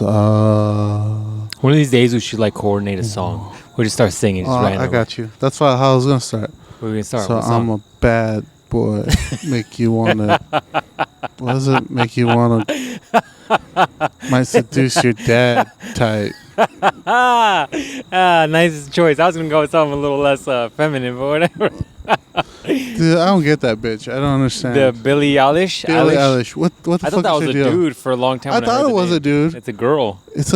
One of these days we should like coordinate a song. We'll just start singing. Just I got you. That's how I was gonna start. We're gonna start. So I'm a bad boy. Make you wanna. What does it make you wanna? Might seduce your dad type. Nice choice. I was gonna go with something a little less feminine, but whatever. Dude, I don't get that bitch. I don't understand. The Billie Eilish. What the fuck I thought that was a dude for a long time. I thought it was a dude. It's a girl. It's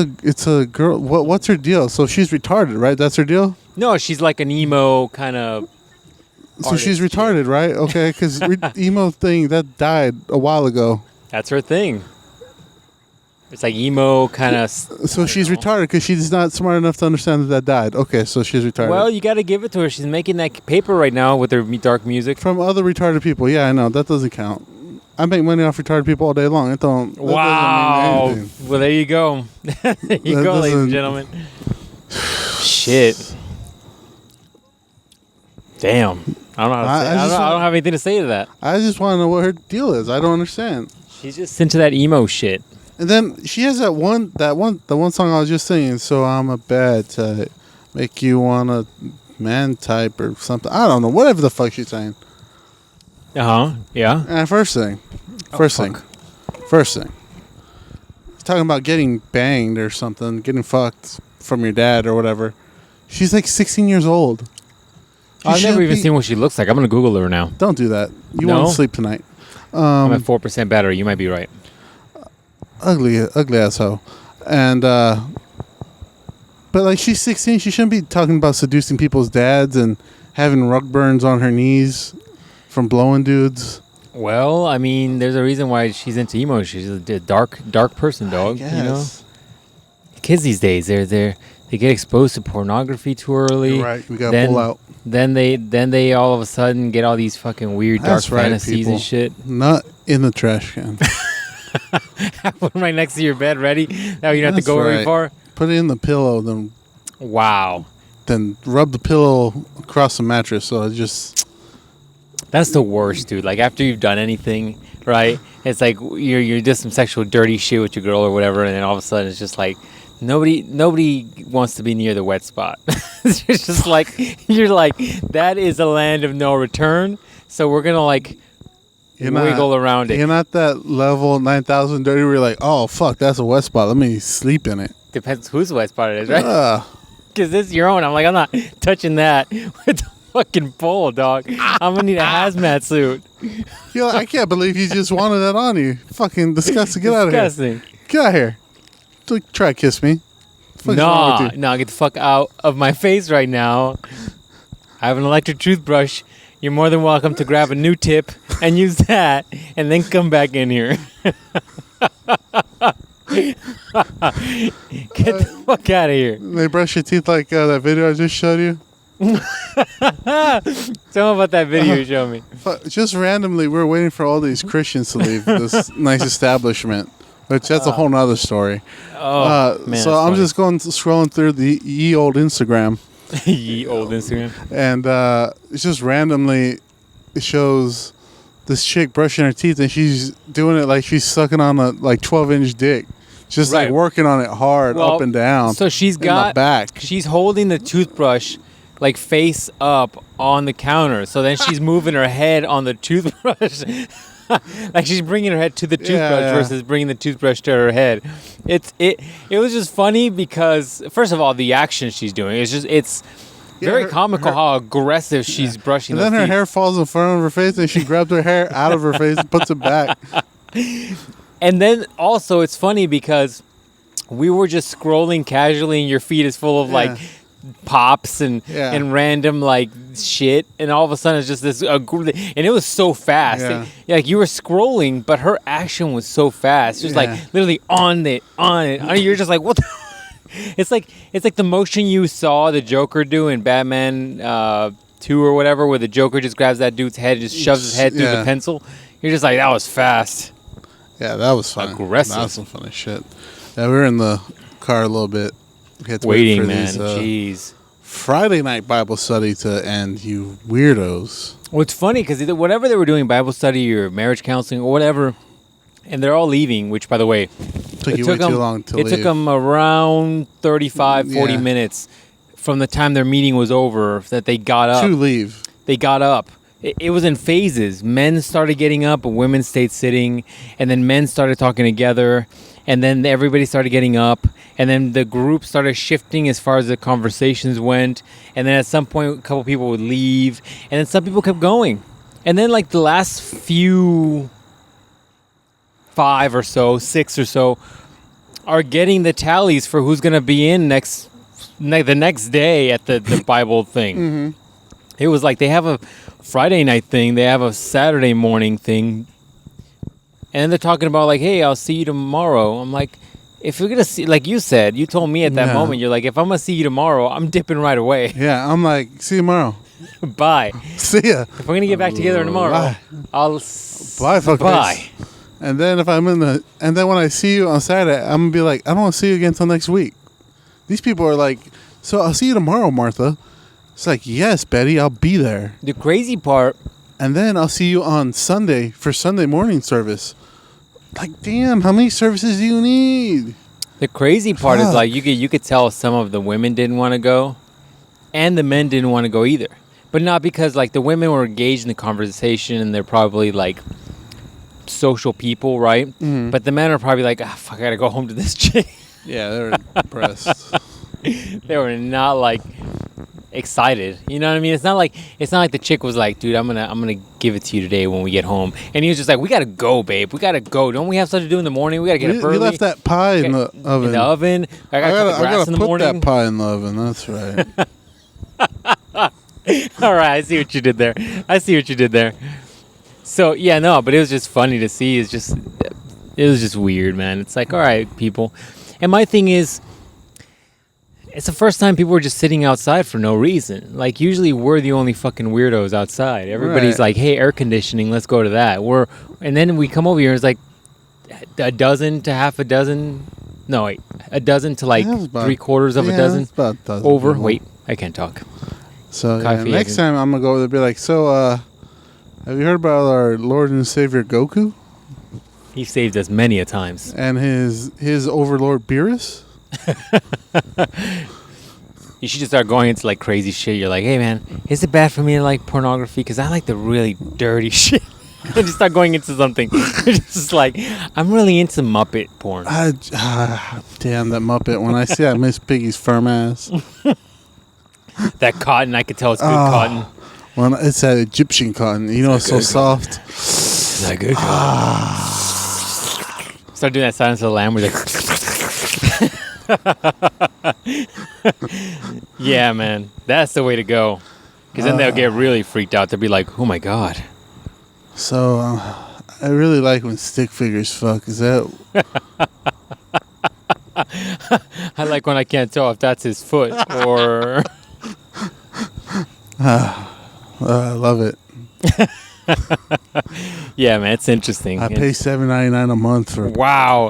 a girl. What's her deal? So she's retarded, right? That's her deal? No, she's like an emo kind of. So she's retarded, right? Okay, because emo thing that died a while ago. That's her thing. It's like emo kind of. So she's retarded because she's not smart enough to understand that died. Okay, so she's retarded. Well, you got to give it to her. She's making that paper right now with her dark music. From other retarded people. Yeah, I know. That doesn't count. I make money off retarded people all day long. It don't. Wow. Doesn't mean anything. Well, there you go. There you go, ladies and gentlemen. Shit. Damn. I don't know how to say. I don't have anything to say to that. I just want to know what her deal is. I don't understand. She's just into that emo shit. And then she has the one song I was just singing. So I'm a bad type, make you want a man type or something. I don't know, whatever the fuck she's saying. Yeah. And first thing, she's talking about getting banged or something, getting fucked from your dad or whatever. She's like 16 years old. I've never even seen what she looks like. I'm gonna Google her now. Don't do that. You won't sleep tonight. I'm at 4% battery. You might be right. Ugly asshole. And but like she's 16, she shouldn't be talking about seducing people's dads and having rug burns on her knees from blowing dudes. Well, I mean, there's a reason why she's into emo. She's a dark person, dog. You know, kids these days, they get exposed to pornography too early. You're right, we gotta pull out. Then they all of a sudden get all these fucking weird dark fantasies people. And shit. Not in the trash can. Have one right next to your bed, ready? Now you don't have to go very far. Put it in the pillow, then. Wow. Then rub the pillow across the mattress, so it just. That's the worst, dude. Like after you've done anything, right? It's like you're just some sexual dirty shit with your girl or whatever, and then all of a sudden it's just like nobody wants to be near the wet spot. It's just like you're like that is a land of no return. So we're gonna like. Wiggle around it. You're not that level 9,000 dirty where you're like, oh, fuck, that's a wet spot. Let me sleep in it. Depends whose wet spot it is, right? Because this is your own. I'm like, I'm not touching that with the fucking pole, dog. I'm going to need a hazmat suit. Yo, I can't believe you just wanted that on you. Fucking disgusting. Get out of here. Disgusting. Get out of here. Try to kiss me. No, get the fuck out of my face right now. I have an electric toothbrush. You're more than welcome to grab a new tip and use that, and then come back in here. Get the fuck out of here. They brush your teeth like that video I just showed you? Tell me about that video you showed me. Just randomly, we're waiting for all these Christians to leave this nice establishment, which that's a whole nother story. Man, so I'm just scrolling through the ye old Instagram. Ye old Instagram. And it's just randomly it shows this chick brushing her teeth, and she's doing it like she's sucking on a 12-inch dick. Just like working on it hard, up and down. So she's got back. She's holding the toothbrush like face up on the counter. So then she's moving her head on the toothbrush. Like she's bringing her head to the toothbrush versus bringing the toothbrush to her head. It was just funny because first of all, the action she's doing it's very comical how aggressive she's brushing. And then her hair falls in front of her face, and she grabs her hair out of her face and puts it back. And then also it's funny because we were just scrolling casually, and your feed is full of like pops and random like shit, and all of a sudden it's just this and it was so fast. Like you were scrolling, but her action was so fast, just like literally on it. You're just like, what the it's like the motion you saw the Joker do in Batman 2 or whatever, where the Joker just grabs that dude's head and just shoves his head through the pencil. You're just like, that was fast. Yeah, that was fun. Aggressive. That was some funny shit. Yeah, we were in the car a little bit. Waiting, man. Jeez. Friday night Bible study to end, you weirdos. Well, it's funny because whatever they were doing, Bible study or marriage counseling or whatever, and they're all leaving, which, by the way, Took you way too long to leave. It took them around 35, 40 minutes from the time their meeting was over that they got up. To leave. They got up. It was in phases. Men started getting up, and women stayed sitting, and then men started talking together, and then everybody started getting up, and then the group started shifting as far as the conversations went, and then at some point a couple people would leave, and then some people kept going. And then like the last few 5 or so, 6 or so are getting the tallies for who's going to be in the next day at the Bible thing. Mm-hmm. It was like they have a Friday night thing, they have a Saturday morning thing, and they're talking about like, hey, I'll see you tomorrow. I'm like, if you're gonna see, like you said, you told me at that moment, you're like, if I'm gonna see you tomorrow, I'm dipping right away. Yeah, I'm like, see you tomorrow. Bye. See ya. If we're gonna get back together tomorrow, bye. Bye. And then if I'm and then when I see you on Saturday, I'm gonna be like, I don't want to see you again until next week. These people are like, so I'll see you tomorrow, Martha. It's like, yes, Betty, I'll be there. The crazy part. And then I'll see you on Sunday for Sunday morning service. Like, damn, how many services do you need? The crazy part is like you could tell some of the women didn't want to go, and the men didn't want to go either. But not because like the women were engaged in the conversation and they're probably like social people, right? Mm. But the men are probably like, oh, fuck, I gotta go home to this chick. Yeah, they were depressed. They were not like excited, you know what I mean? It's not like the chick was like, dude, I'm gonna give it to you today when we get home, and he was just like, we gotta go, babe, we gotta go, don't we have stuff to do in the morning? We gotta get up early. We left that pie in the oven. I gotta put that pie in the oven. That's right. All right, I see what you did there. So yeah, no, but it was just funny to see. It was just weird, man. It's like, all right, people. And my thing is, it's the first time people were just sitting outside for no reason. Like, usually we're the only fucking weirdos outside. Everybody's like, hey, air conditioning, let's go to that. And then we come over here, and it's like a dozen to half a dozen. No, wait, a dozen to like three-quarters of a dozen. About a dozen. Over. Wait, I can't talk. So next time I'm going to go over there and be like, so, have you heard about our Lord and Savior Goku? He saved us many a times. And his overlord Beerus? You should just start going into like crazy shit. You're like, hey man, is it bad for me to like pornography? Because I like the really dirty shit. And just start going into something. Just like, I'm really into Muppet porn. Damn, that Muppet. When I see that Miss Piggy's firm ass. That cotton, I could tell it's good cotton. Well, it's that Egyptian cotton. You know, it's so soft. Is that good cotton? Start doing that Silence of the Lamb where like... Yeah, man. That's the way to go. Because then they'll get really freaked out. They'll be like, oh my God. So, I really like when stick figures fuck. Is that... I like when I can't tell if that's his foot or... I love it. Yeah, man, it's interesting. I pay $7.99 a month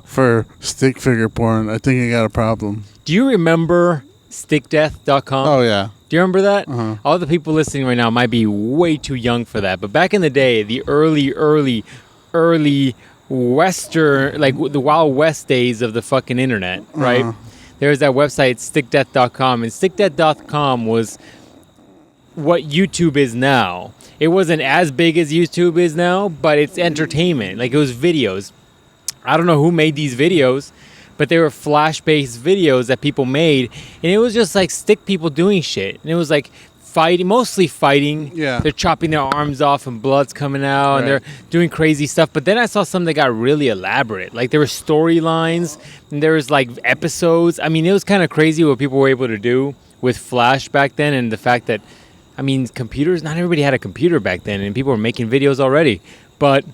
for stick figure porn. I think I got a problem. Do you remember stickdeath.com? Oh, yeah. Do you remember that? Uh-huh. All the people listening right now might be way too young for that. But back in the day, the early Western, like the Wild West days of the fucking internet, right? Uh-huh. There was that website, stickdeath.com. And stickdeath.com was what YouTube is now. It wasn't as big as YouTube is now, but it's entertainment. Like, it was videos. I don't know who made these videos, but they were flash-based videos that people made. And it was just like stick people doing shit. And it was like fighting, mostly fighting. Yeah. They're chopping their arms off and blood's coming out. Right. And they're doing crazy stuff. But then I saw something that got really elaborate. Like, there were storylines and there was like episodes. I mean, it was kind of crazy what people were able to do with Flash back then, and the fact that, I mean, computers, not everybody had a computer back then, and people were making videos already. But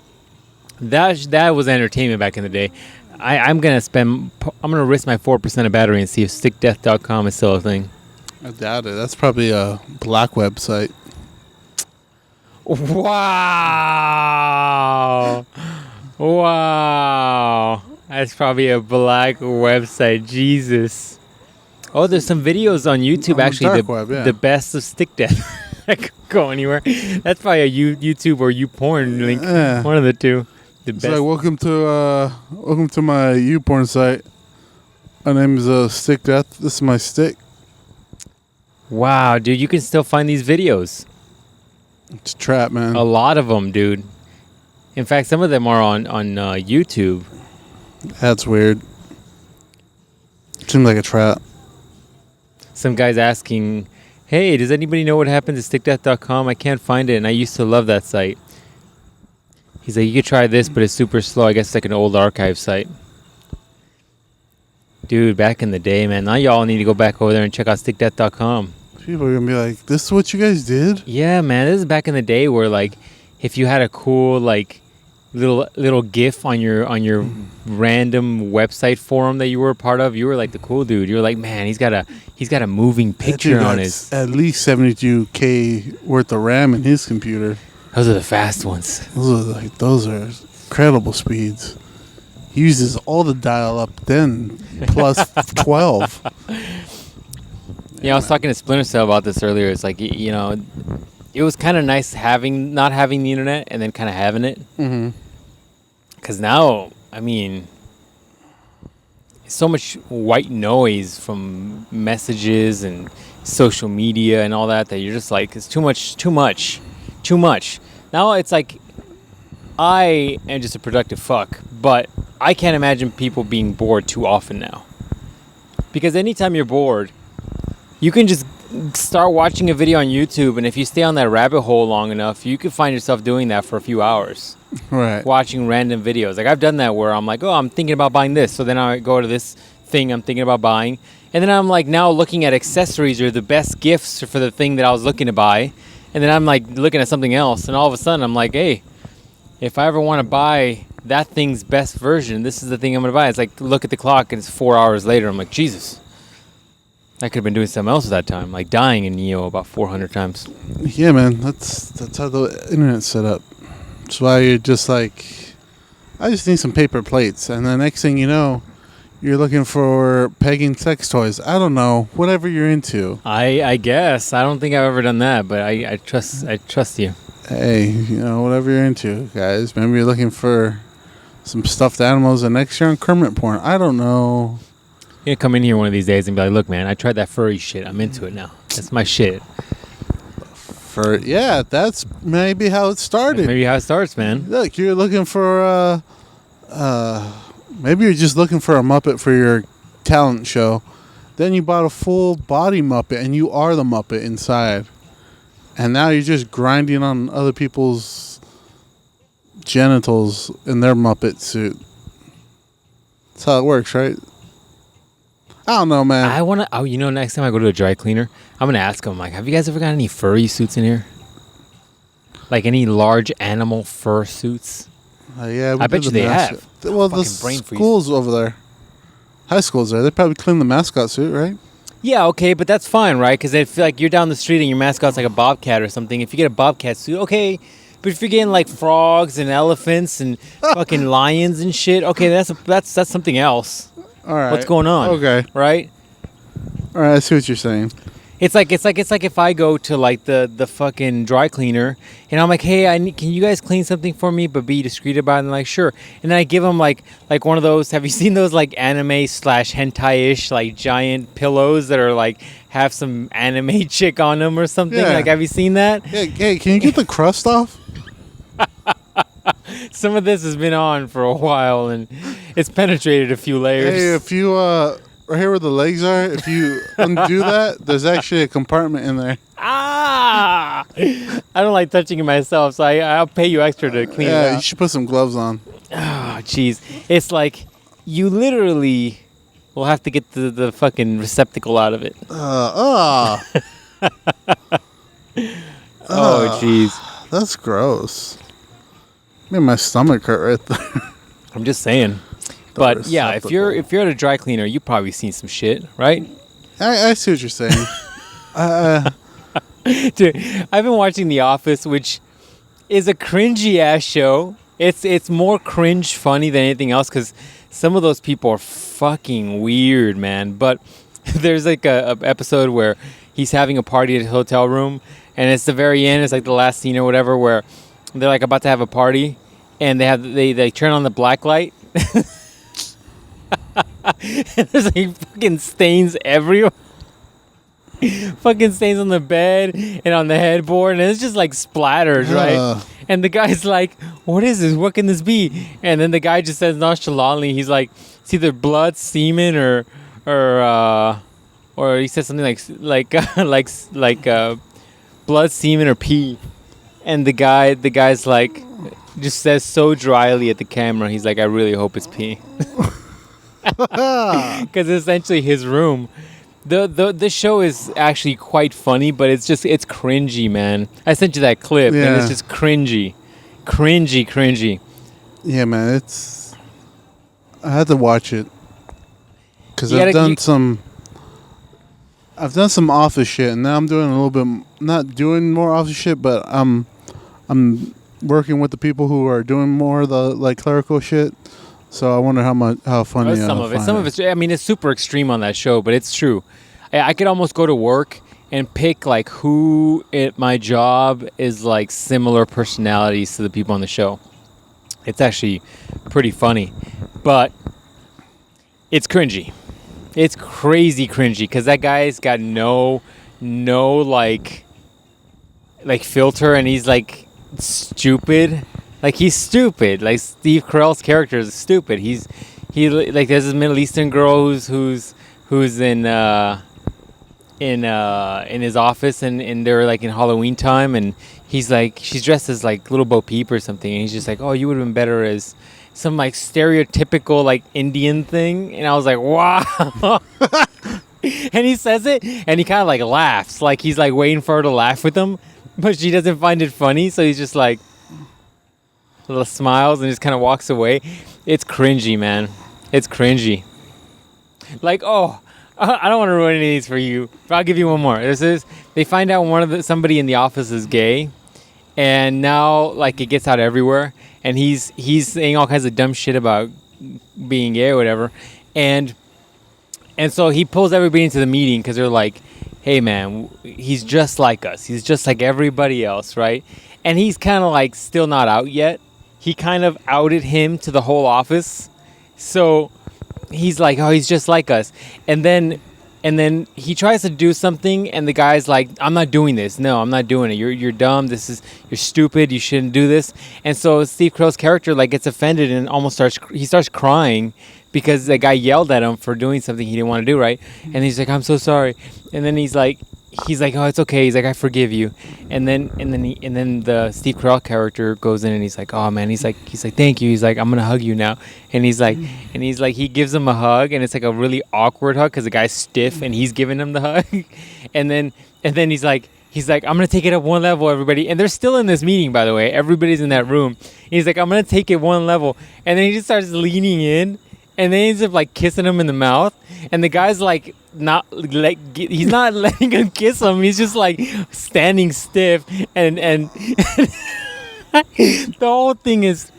that was entertainment back in the day. I'm going to risk my 4% of battery and see if stickdeath.com is still a thing. I doubt it. That's probably a black website. Wow. That's probably a black website. Jesus. Oh, there's some videos on YouTube, actually, the best of stick death. I could go anywhere. That's probably a YouTube or YouPorn link. One of the two. It's like, welcome to my YouPorn site. My name is Stick Death. This is my stick. Wow, dude, you can still find these videos. It's a trap, man. A lot of them, dude. In fact, some of them are on YouTube. That's weird. Seems like a trap. Some guy's asking, hey, does anybody know what happened to stickdeath.com? I can't find it, and I used to love that site. He's like, you could try this, but it's super slow. I guess it's like an old archive site. Dude, back in the day, man. Now y'all need to go back over there and check out stickdeath.com. People are going to be like, this is what you guys did? Yeah, man. This is back in the day where, like, if you had a cool, like, little GIF on your random website forum that you were a part of, you were like the cool dude. You were like, man, he's got a moving picture on his. At least 72K worth of RAM in his computer. Those are the fast ones. Those are incredible speeds. He uses all the dial-up then, plus 12. Yeah, I was talking to Splinter Cell about this earlier. It's like, you know, it was kind of nice not having the internet and then kind of having it. Mm-hmm. Because now, I mean, so much white noise from messages and social media and all that you're just like, it's too much. Now it's like, I am just a productive fuck, but I can't imagine people being bored too often now. Because anytime you're bored, you can just start watching a video on YouTube, and if you stay on that rabbit hole long enough, you can find yourself doing that for a few hours. Right. Watching random videos. Like, I've done that where I'm like, oh, I'm thinking about buying this. So then I go to this thing I'm thinking about buying. And then I'm like now looking at accessories or the best gifts for the thing that I was looking to buy. And then I'm like looking at something else. And all of a sudden I'm like, hey, if I ever want to buy that thing's best version, this is the thing I'm going to buy. It's like, look at the clock and it's 4 hours later. I'm like, Jesus. I could have been doing something else at that time. Like dying in Neo about 400 times. Yeah, man. That's how the internet's set up. That's why you're just like, I just need some paper plates. And the next thing you know, you're looking for pegging sex toys. I don't know. Whatever you're into. I guess. I don't think I've ever done that, but I trust you. Hey, you know, whatever you're into, guys. Maybe you're looking for some stuffed animals, and next year on Kermit porn. I don't know. You're going to come in here one of these days and be like, look, man, I tried that furry shit. I'm into it now. That's my shit. Yeah, that's maybe how it started. That's maybe how it starts, man. Look, you're looking for maybe you're just looking for a Muppet for your talent show. Then you bought a full body Muppet, and you are the Muppet inside. And now you're just grinding on other people's genitals in their Muppet suit. That's how it works, right? I don't know, man. I want to... Oh, you know, next time I go to a dry cleaner, I'm going to ask them, like, have you guys ever got any furry suits in here? Like any large animal fur suits? Yeah, I bet you they have. Well, the schools over there. High schools there. They probably clean the mascot suit, right? Yeah, okay, but that's fine, right? Because if like you're down the street and your mascot's like a bobcat or something, if you get a bobcat suit, okay. But if you're getting like frogs and elephants and fucking lions and shit, okay, that's something else. All right. What's going on? Okay. Right? All right, I see what you're saying. It's like if I go to like the fucking dry cleaner and I'm like, hey, can you guys clean something for me, but be discreet about it? And they're like, sure. And then I give them like one of those. Have you seen those like anime/hentai-ish like giant pillows that are like have some anime chick on them or something? Yeah. Like, have you seen that? Yeah. Hey, can you get the crust off? Some of this has been on for a while and it's penetrated a few layers. Hey, if you right here where the legs are, if you undo that, there's actually a compartment in there. I don't like touching it myself, so I'll pay you extra to clean it out. Yeah, you should put some gloves on. Oh, jeez. It's like you literally will have to get the fucking receptacle out of it. Oh, jeez. That's gross. Made my stomach hurt right there. I'm just saying. But yeah, if you're at a dry cleaner, you've probably seen some shit, right? I see what you're saying. Dude, I've been watching The Office, which is a cringy ass show. It's more cringe funny than anything else because some of those people are fucking weird, man. But there's like a episode where he's having a party at his hotel room, and it's the very end. It's like the last scene or whatever where they're like about to have a party. and they turn on the black light. And there's like fucking stains everywhere. Fucking stains on the bed and on the headboard, and it's just like splatters, right? And the guy's like, "What is this? What can this be?" And then the guy just says nonchalantly, he's like, "It's either blood, semen, or he says something like blood, semen, or pee." And the guy's like, just says so dryly at the camera, he's like, "I really hope it's pee," because it's essentially his room. The show is actually quite funny, but it's cringy, man. I sent you that clip, and it's just cringy. Yeah, man, I had to watch it because I've done some office shit, and now I'm doing a little bit, not doing more office shit, but I'm working with the people who are doing more of the like clerical shit. So I wonder how funny some of it. I mean, it's super extreme on that show, but it's true. I could almost go to work and pick like who at my job is like similar personalities to the people on the show. It's actually pretty funny, but it's cringy. It's crazy cringy because that guy's got no like filter, and he's like stupid. Like he's stupid. Like Steve Carell's character is stupid. He like there's this Middle Eastern girl who's in his office, and they're like in Halloween time, and he's like, she's dressed as like Little Bo Peep or something, and he's just like, "Oh, you would have been better as some like stereotypical like Indian thing." And I was like, wow. And he says it, and he kind of like laughs, like he's like waiting for her to laugh with him, but she doesn't find it funny, so he's just like little smiles and just kind of walks away. It's cringy, man. It's cringy. Like, oh, I don't want to ruin any of these for you, but I'll give you one more. They find out somebody in the office is gay, and now like it gets out everywhere, and he's saying all kinds of dumb shit about being gay or whatever, and so he pulls everybody into the meeting because they're like, "Hey man, he's just like us. He's just like everybody else, right?" And he's kind of like still not out yet. He kind of outed him to the whole office, so he's like, "Oh, he's just like us." And then he tries to do something, and the guy's like, "I'm not doing this. No, I'm not doing it. You're dumb. You're stupid. You shouldn't do this." And so Steve Carell's character like gets offended and almost starts crying because the guy yelled at him for doing something he didn't want to do, right? And he's like, "I'm so sorry." And then he's like, "Oh, it's okay." He's like, "I forgive you." And then the Steve Carell character goes in and he's like, "Oh man," he's like, "Thank you." He's like, "I'm gonna hug you now." And he's like, he gives him a hug, and it's like a really awkward hug because the guy's stiff and he's giving him the hug. and then he's like, "I'm gonna take it up one level, everybody." And they're still in this meeting, by the way. Everybody's in that room. He's like, "I'm gonna take it one level," and then he just starts leaning in. And then he ends up like kissing him in the mouth, and the guy's like he's not letting him kiss him. He's just like standing stiff, and the whole thing is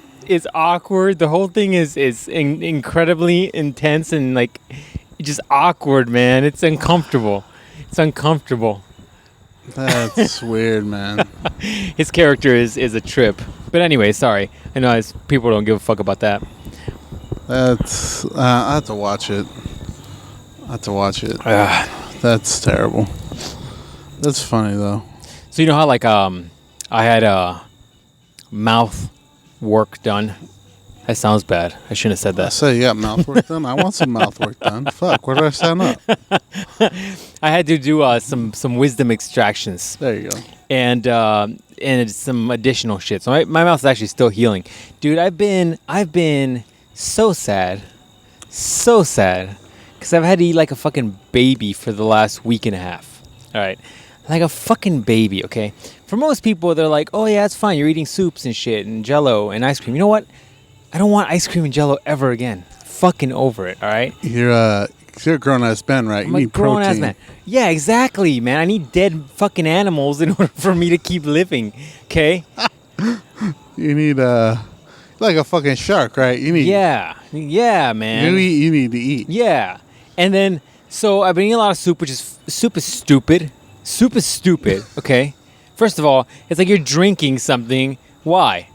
awkward. The whole thing is incredibly intense and like just awkward, man. It's uncomfortable. That's weird, man. His character is a trip. But anyway, sorry. I know people don't give a fuck about that. I have to watch it. That's terrible. That's funny though. So you know how like I had mouth work done. That sounds bad. I shouldn't have said that. I say you got mouth work done. I want some mouth work done. Fuck, where did I sign up? I had to do some wisdom extractions. There you go. And some additional shit. So my mouth is actually still healing, dude. I've been so sad, because I've had to eat like a fucking baby for the last week and a half. All right, like a fucking baby. Okay, for most people, they're like, "Oh yeah, it's fine. You're eating soups and shit and Jello and ice cream." You know what? I don't want ice cream and Jello ever again. Fucking over it. All right. You're a grown ass man, right? I'm a grown ass man. Yeah, exactly, man. I need dead fucking animals in order for me to keep living. Okay. You need like a fucking shark, right? You need. Yeah, man. You need to eat. Yeah, and then so I've been eating a lot of soup, which is soup is stupid. Soup is stupid. Okay, first of all, it's like you're drinking something. Why?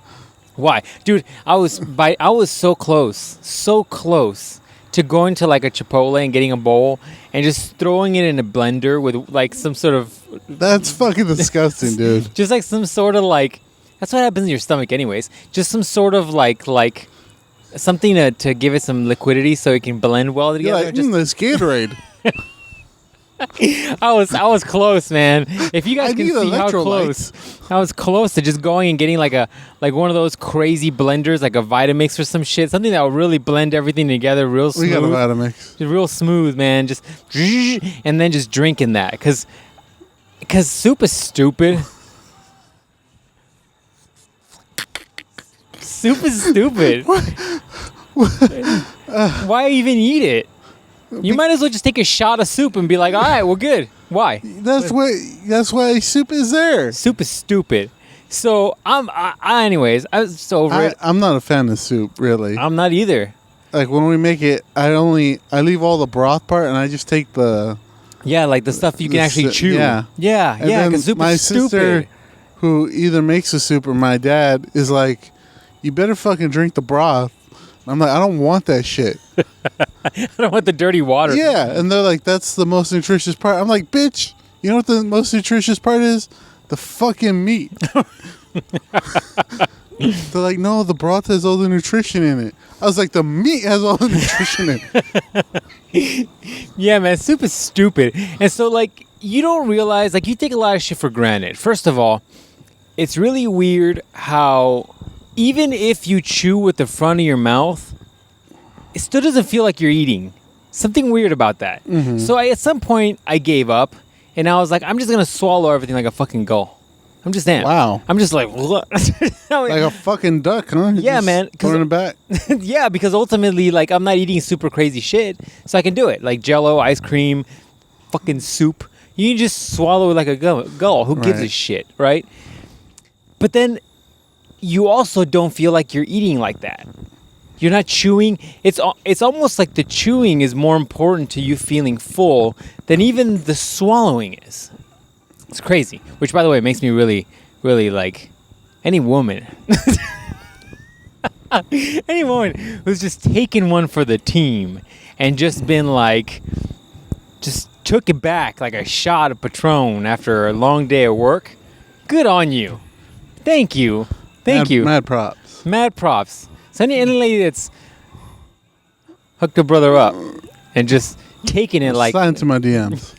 Why, dude? I was so close to going to like a Chipotle and getting a bowl and just throwing it in a blender with like some sort of. That's fucking disgusting, dude. Just like some sort of like. That's what happens in your stomach, anyways. Just some sort of like something to give it some liquidity so it can blend well together. You're like, this Gatorade. I was close, man. If you guys can see how close, I was close to just going and getting like one of those crazy blenders, like a Vitamix or some shit, something that will really blend everything together real smooth. We got a Vitamix. Real smooth, man. Just and then just drinking that, cause soup is stupid. Soup is stupid. Why even eat it? You might as well just take a shot of soup and be like, all right, we're good. Why? That's why soup is there. Soup is stupid. So anyways, I was so over it. I'm not a fan of soup, really. I'm not either. Like when we make it, I leave all the broth part and I just take the like the stuff you can actually chew. Yeah. Because soup is stupid. My sister, who either makes the soup or my dad, is like, you better fucking drink the broth. I'm like, I don't want that shit. I don't want the dirty water. Yeah, and they're like, that's the most nutritious part. I'm like, bitch, you know what the most nutritious part is? The fucking meat. They're like, no, the broth has all the nutrition in it. I was like, the meat has all the nutrition in it. Yeah, man, soup is stupid. And so, like, you don't realize, like, you take a lot of shit for granted. First of all, it's really weird how even if you chew with the front of your mouth, it still doesn't feel like you're eating. Something weird about that. Mm-hmm. So at some point, I gave up, and I was like, I'm just going to swallow everything like a fucking gull. I'm just damn. Wow. I'm just like, what? Like a fucking duck, huh? Yeah, man. Throwing it back. Yeah, because ultimately, like, I'm not eating super crazy shit, so I can do it. Like Jell-O, ice cream, fucking soup. You can just swallow it like a gull. Who gives a shit, right? But then you also don't feel like you're eating like that. You're not chewing. It's almost like the chewing is more important to you feeling full than even the swallowing is. It's crazy. Which, by the way, makes me really, really like any woman. Any woman who's just taken one for the team and just been like, just took it back like a shot of Patron after a long day of work. Good on you. Thank you. Thank you. Mad props. Mad props. So any lady that's hooked a brother up and just taking it like... Slide into my DMs.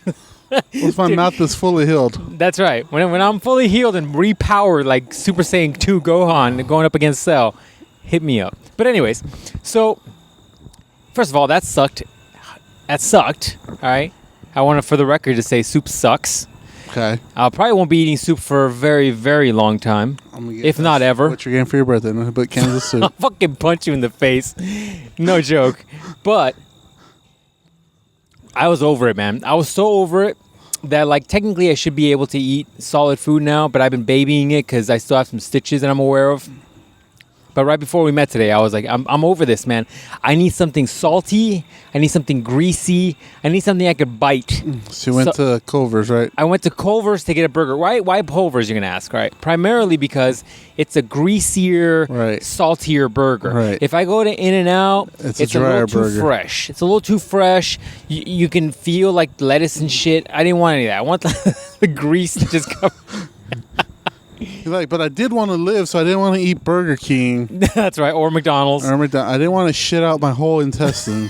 Once my mouth is fully healed. That's right. When I'm fully healed and repowered like Super Saiyan 2 Gohan going up against Cell, hit me up. But anyways, so first of all, that sucked. That sucked. All right. I want to, for the record, to say soup sucks. Okay. I probably won't be eating soup for a very, very long time, if not ever. What you're getting for your birthday? Nothing but Kansas soup. I'll fucking punch you in the face. No joke. But I was over it, man. I was so over it that, like, technically I should be able to eat solid food now, but I've been babying it because I still have some stitches that I'm aware of. But right before we met today, I was like, I'm over this, man. I need something salty. I need something greasy. I need something I could bite. So you went to Culver's, right? I went to Culver's to get a burger. Why Culver's, you're going to ask, right? Primarily because it's a greasier, saltier burger. Right. If I go to In-N-Out, it's a little too fresh. It's a little too fresh. You can feel like lettuce and shit. I didn't want any of that. I want the grease to just come... You're like, but I did want to live, so I didn't want to eat Burger King. That's right, or McDonald's. I didn't want to shit out my whole intestine.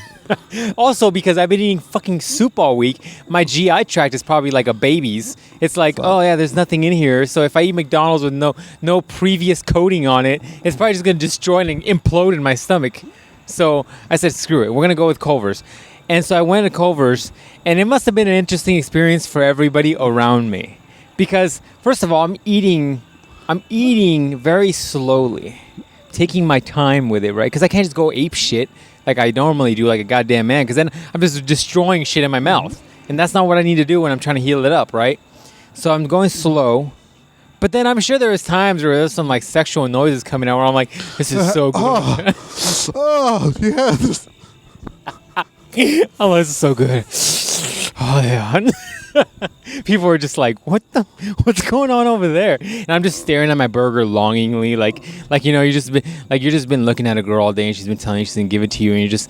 Also, because I've been eating fucking soup all week, my GI tract is probably like a baby's. It's like, oh yeah, there's nothing in here. So if I eat McDonald's with no previous coating on it, it's probably just going to destroy and implode in my stomach. So I said, screw it. We're going to go with Culver's. And so I went to Culver's, and it must have been an interesting experience for everybody around me. Because, first of all, I'm eating very slowly, taking my time with it, right? Because I can't just go ape shit like I normally do, like a goddamn man, because then I'm just destroying shit in my mouth. And that's not what I need to do when I'm trying to heal it up, right? So I'm going slow. But then I'm sure there was times where there's some, like, sexual noises coming out where I'm like, this is so good. Oh, yes. Oh, this is so good. Oh, yeah. People were just like, what's going on over there? And I'm just staring at my burger longingly, like you're just been looking at a girl all day and she's been telling you she's gonna give it to you, and you're just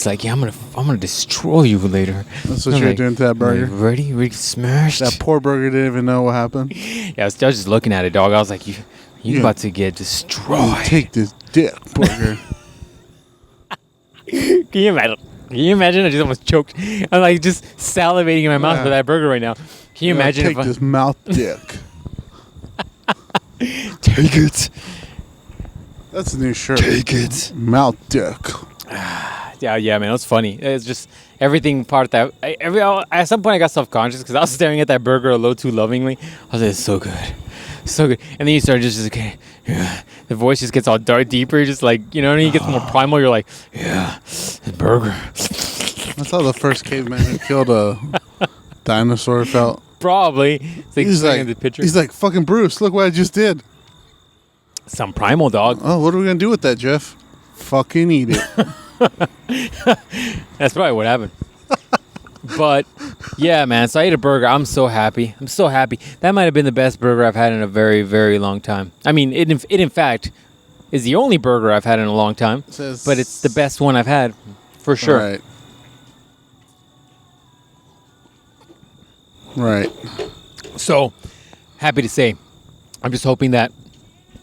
like, yeah, I'm gonna destroy you later. That's what you're doing to that burger. Ready, smashed. That poor burger didn't even know what happened. Yeah, I was just looking at it, dog. I was like, you about to get destroyed. Take this dick, burger. Can you imagine? I just almost choked. I'm like just salivating in my mouth for that burger right now. Can you imagine? Take this mouth dick. Take it. That's a new shirt. Take it. Mouth dick. Yeah, man. It was funny. It's just everything part that. At some point, I got self-conscious because I was staring at that burger a little too lovingly. I was like, it's so good. So good. And then you start just okay. Yeah. The voice just gets all dark, deeper. Just like, you know, and it gets more primal. You're like, yeah, the burger. That's how the first caveman who killed a dinosaur felt. Probably. It's like, the picture. He's like, fucking Bruce, look what I just did. Some primal, dog. Oh, what are we going to do with that, Jeff? Fucking eat it. That's probably what happened. But yeah, man. So I ate a burger. I'm so happy. That might have been the best burger I've had in a very, very long time. I mean, it in fact is the only burger I've had in a long time. But it's the best one I've had for sure. Right. So happy to say, I'm just hoping that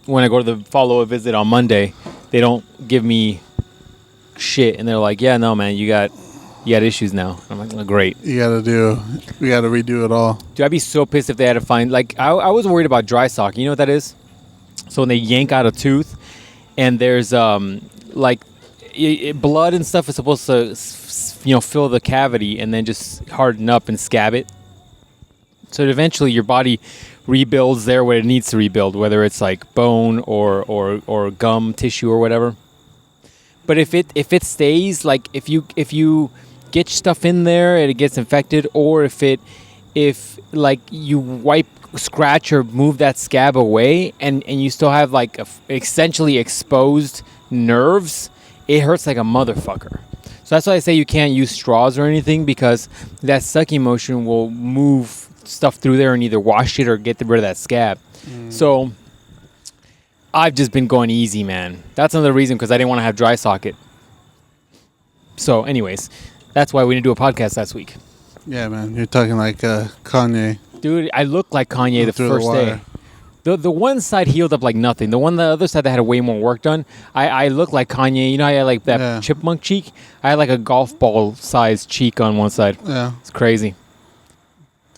when I go to the follow-up visit on Monday, they don't give me shit and they're like, yeah, no, man, you got issues now. I'm like, oh, great. We got to redo it all. Dude, I'd be so pissed if they had to find, like, I was worried about dry sock. You know what that is? So when they yank out a tooth and there's, blood and stuff is supposed to, fill the cavity and then just harden up and scab it. So eventually your body rebuilds there where it needs to rebuild, whether it's like bone or gum tissue or whatever. But if it stays, like if you get stuff in there and it gets infected, or if you scratch or move that scab away and you still have like essentially exposed nerves, it hurts like a motherfucker. So that's why I say you can't use straws or anything, because that sucking motion will move stuff through there and either wash it or get rid of that scab. So I've just been going easy, man. That's another reason, because I didn't want to have dry socket. So anyways, that's why we didn't do a podcast last week. Yeah, man. You're talking like Kanye. Dude, I looked like Kanye the first day. The one side healed up like nothing. The other side that had way more work done, I looked like Kanye. You know, I had like that chipmunk cheek. I had like a golf ball sized cheek on one side. Yeah. It's crazy.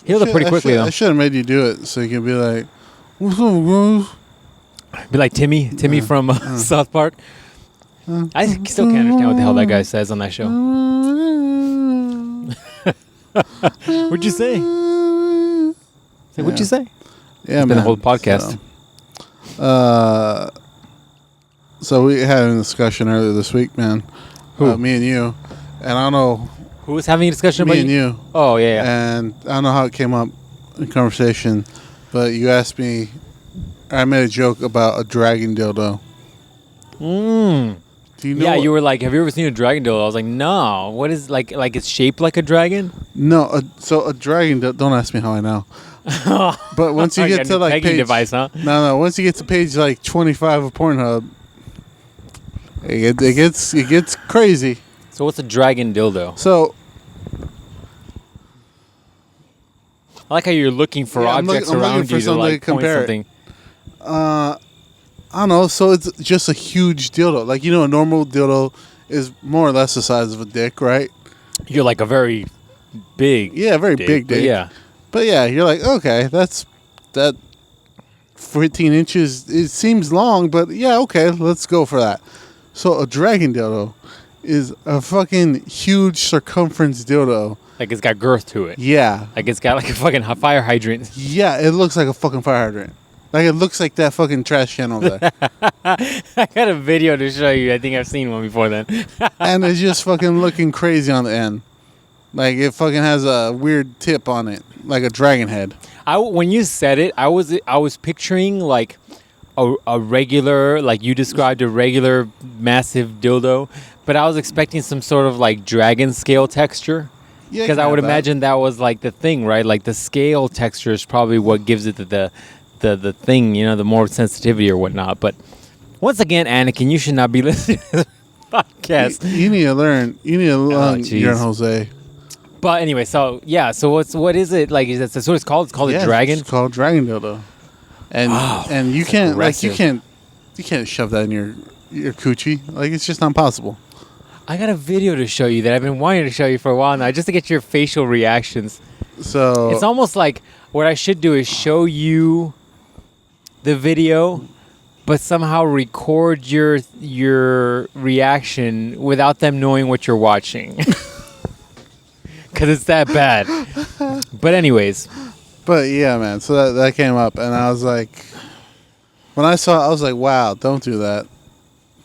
Healed up pretty quickly, though. I should have made you do it so you can be like, what's up, guys? Be like Timmy from South Park. I still can't understand what the hell that guy says on that show. What'd you say? What'd you say? Yeah, it's been the whole podcast. So we had a discussion earlier this week, man. Me and you. And I don't know. Who was having a discussion about me and you? Oh, yeah. And I don't know how it came up in conversation, but you asked me, I made a joke about a dragon dildo. Do you know you were like, have you ever seen a dragon dildo? I was like, no. What is, like it's shaped like a dragon? No. So a dragon dildo, don't ask me how I know. But once you get to like page, device, huh? No. Once you get to page like 25 of Pornhub, it gets crazy. So what's a dragon dildo? So I like how you're looking for objects around you to like point something. I don't know. So it's just a huge dildo. Like, a normal dildo is more or less the size of a dick, right? You're like a very big big dick. Yeah. But yeah, you're like, okay, that 14 inches, it seems long, but yeah, okay, let's go for that. So a dragon dildo is a fucking huge circumference dildo. Like it's got girth to it. Yeah. Like it's got like a fucking fire hydrant. Yeah, it looks like a fucking fire hydrant. Like it looks like that fucking trash can over there. I got a video to show you. I think I've seen one before then. And it's just fucking looking crazy on the end. Like it fucking has a weird tip on it, like a dragon head. When you said it, I was picturing like a regular, like you described, a regular massive dildo, but I was expecting some sort of like dragon scale texture. Yeah, because I would imagine that was like the thing, right? Like the scale texture is probably what gives it the thing, the more sensitivity or whatnot. But once again, Anakin, you should not be listening to this podcast. You need to learn. You need to learn, Jose. But anyway, so what is it like? That's what it's called. It's called a dragon. It's called dragon dildo, and you can't you can't shove that in your coochie. Like, it's just not possible. I got a video to show you that I've been wanting to show you for a while now, just to get your facial reactions. So it's almost like what I should do is show you the video, but somehow record your reaction without them knowing what you're watching. Because it's that bad. But anyways. But yeah, man. So that came up, and I was like, when I saw it, I was like, wow, don't do that.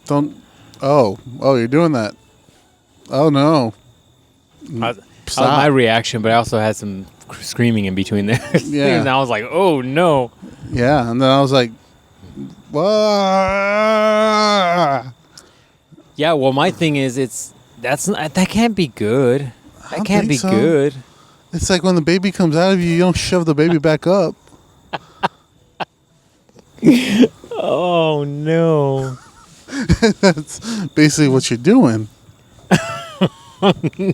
Don't. Oh, you're doing that. Oh, no. That was my reaction, but I also had some screaming in between there. Yeah. And I was like, oh, no. Yeah, and then I was like, whoa. Yeah, well, my thing is, that can't be good. That can't be good. It's like when the baby comes out of you, you don't shove the baby back up. Oh, no. That's basically what you're doing.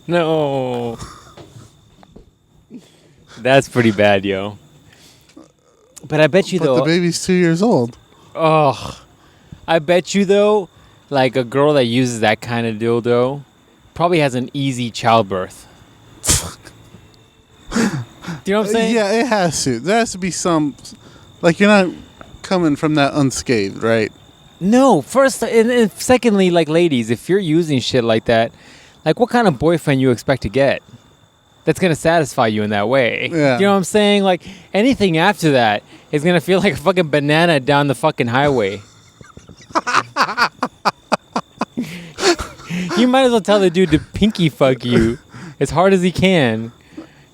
No. That's pretty bad, yo. But I bet you, though. But the baby's 2 years old. Oh. I bet you, though, like a girl that uses that kind of dildo probably has an easy childbirth. Do you know what I'm saying? Yeah, it has to. There has to be some... Like, you're not coming from that unscathed, right? No. First, and secondly, like, ladies, if you're using shit like that, like, what kind of boyfriend you expect to get that's going to satisfy you in that way? Yeah. You know what I'm saying? Like, anything after that is going to feel like a fucking banana down the fucking highway. You might as well tell the dude to pinky fuck you as hard as he can.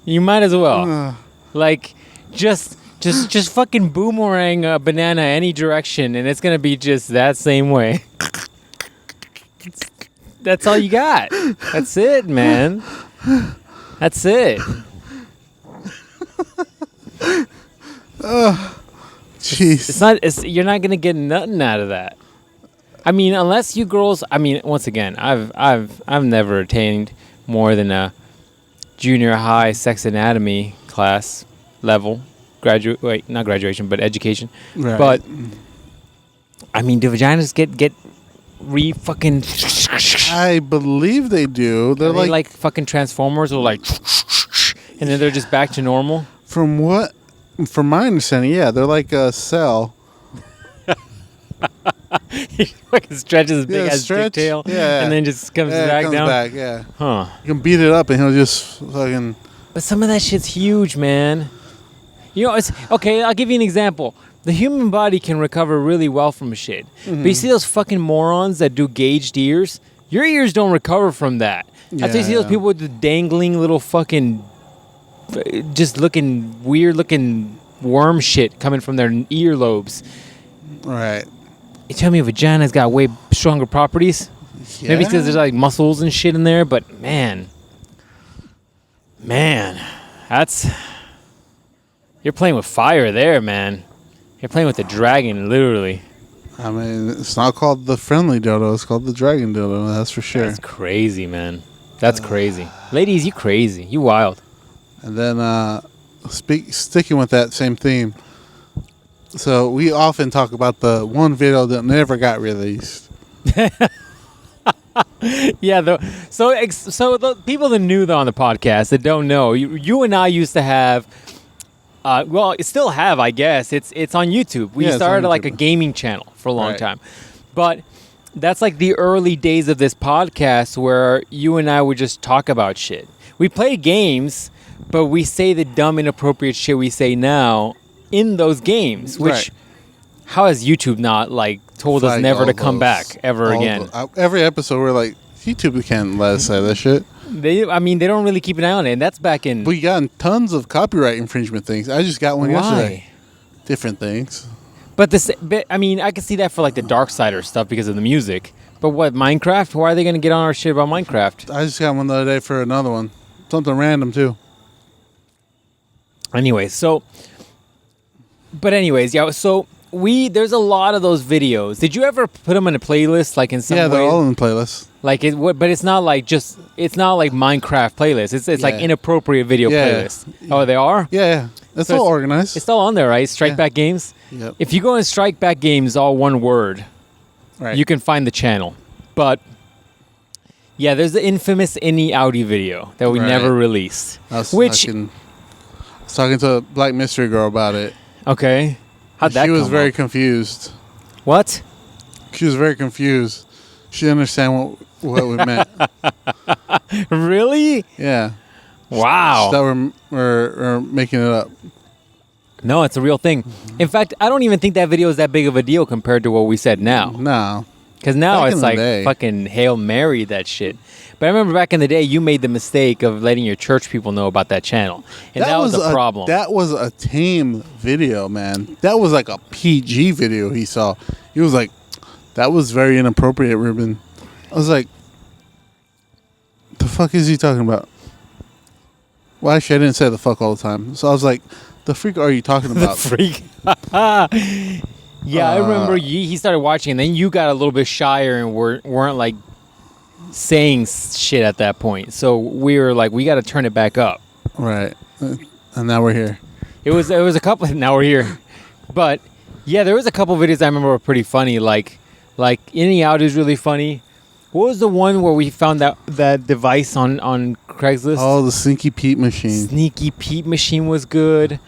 You might as well. Like, just fucking boomerang a banana any direction, and it's going to be just that same way. That's all you got. That's it, man. That's it. Jeez. You're not gonna get nothing out of that. I mean, unless you girls. I mean, once again, I've never attained more than a junior high sex anatomy class level. Not graduation, but education. Right. But I mean, do vaginas get fucking? I believe they do. They're like fucking Transformers, or like, and then they're just back to normal. From my understanding, yeah, they're like a cell. He fucking stretches his big ass dick tail, and then just comes back down. Yeah. Huh. You can beat it up, and he'll just fucking. But some of that shit's huge, man. You know, it's okay. I'll give you an example. The human body can recover really well from shit. Mm-hmm. But you see those fucking morons that do gauged ears? Your ears don't recover from that. After you see those people with the dangling little fucking, just looking weird looking worm shit coming from their earlobes. Right. You tell me a vagina's got way stronger properties? Yeah. Maybe because there's like muscles and shit in there, but man, that's... You're playing with fire there, man. You're playing with the dragon, literally. I mean, it's not called the friendly dildo. It's called the dragon dildo. That's for sure. That's crazy, man. That's crazy. Ladies, you crazy. You wild. And then, sticking with that same theme. So we often talk about the one video that never got released. Yeah. So the people that knew on the podcast that don't know, you and I used to have. Well, it still have, I guess. It's on YouTube. We started like a gaming channel for a long time. But that's like the early days of this podcast where you and I would just talk about shit. We play games, but we say the dumb, inappropriate shit we say now in those games, which how has YouTube not like told us never to come back ever again? Every episode we're like, YouTube can't let us say that shit. They don't really keep an eye on it, and that's back in... We got tons of copyright infringement things. I just got one yesterday. Different things. But I can see that for like the Darksider stuff because of the music. But what, Minecraft? Why are they going to get on our shit about Minecraft? I just got one the other day for another one. Something random too. Anyways, yeah. So there's a lot of those videos. Did you ever put them in a playlist, like in some way? Yeah, they're all in the playlist. Like but it's not like Minecraft playlist. It's like inappropriate video playlist. Yeah. Oh, they are? Yeah. It's all organized. It's all on there, right? Strike Back Games. Yep. If you go in Strike Back Games, all one word, right, you can find the channel. But yeah, there's the infamous Any Audi video that we never released. I was talking to a Black Mystery Girl about it. Okay. How'd that come She was very up? confused. What? She was very confused. She didn't understand what we meant. Really? Yeah. Wow. She thought we're making it up. No, it's a real thing. In fact, I don't even think that video is that big of a deal compared to what we said now. No. Because now it's like fucking Hail Mary, that shit. But I remember back in the day, you made the mistake of letting your church people know about that channel. And that was a problem. That was a tame video, man. That was like a PG video he saw. He was like, that was very inappropriate, Ruben. I was like, the fuck is he talking about? Well, actually, I didn't say the fuck all the time. So I was like, the freak are you talking about? The freak. Yeah, I remember he started watching, and then you got a little bit shyer and weren't like saying shit at that point. So we were like, we got to turn it back up. Right. And now we're here. It was a couple. Now we're here. But yeah, there was a couple videos I remember were pretty funny. Like In and Out is really funny. What was the one where we found that device on Craigslist? Oh, the Sneaky Pete machine. Sneaky Pete machine was good.